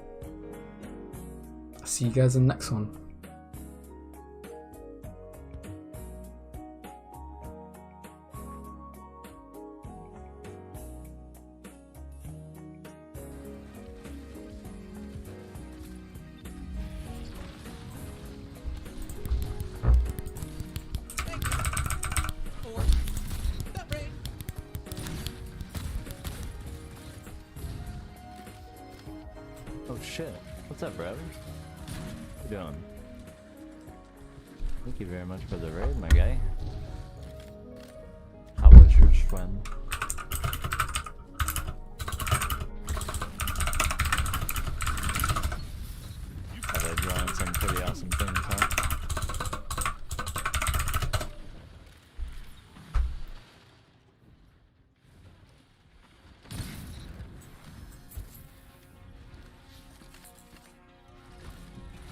I'll see you guys in the next one. Oh shit. What's up, brother? How you doing? Thank you very much for the raid, my guy. How was your swim? Are they drawing some pretty awesome things, huh?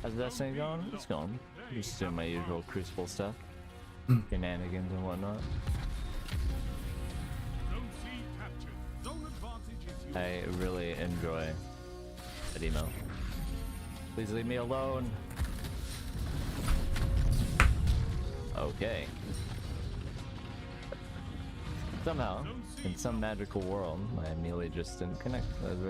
How's that thing going? It's going. Just doing my usual Crucible stuff. Shenanigans and whatnot. I really enjoy that email. Please leave me alone. Okay. Somehow, in some magical world, my melee just didn't connect. That was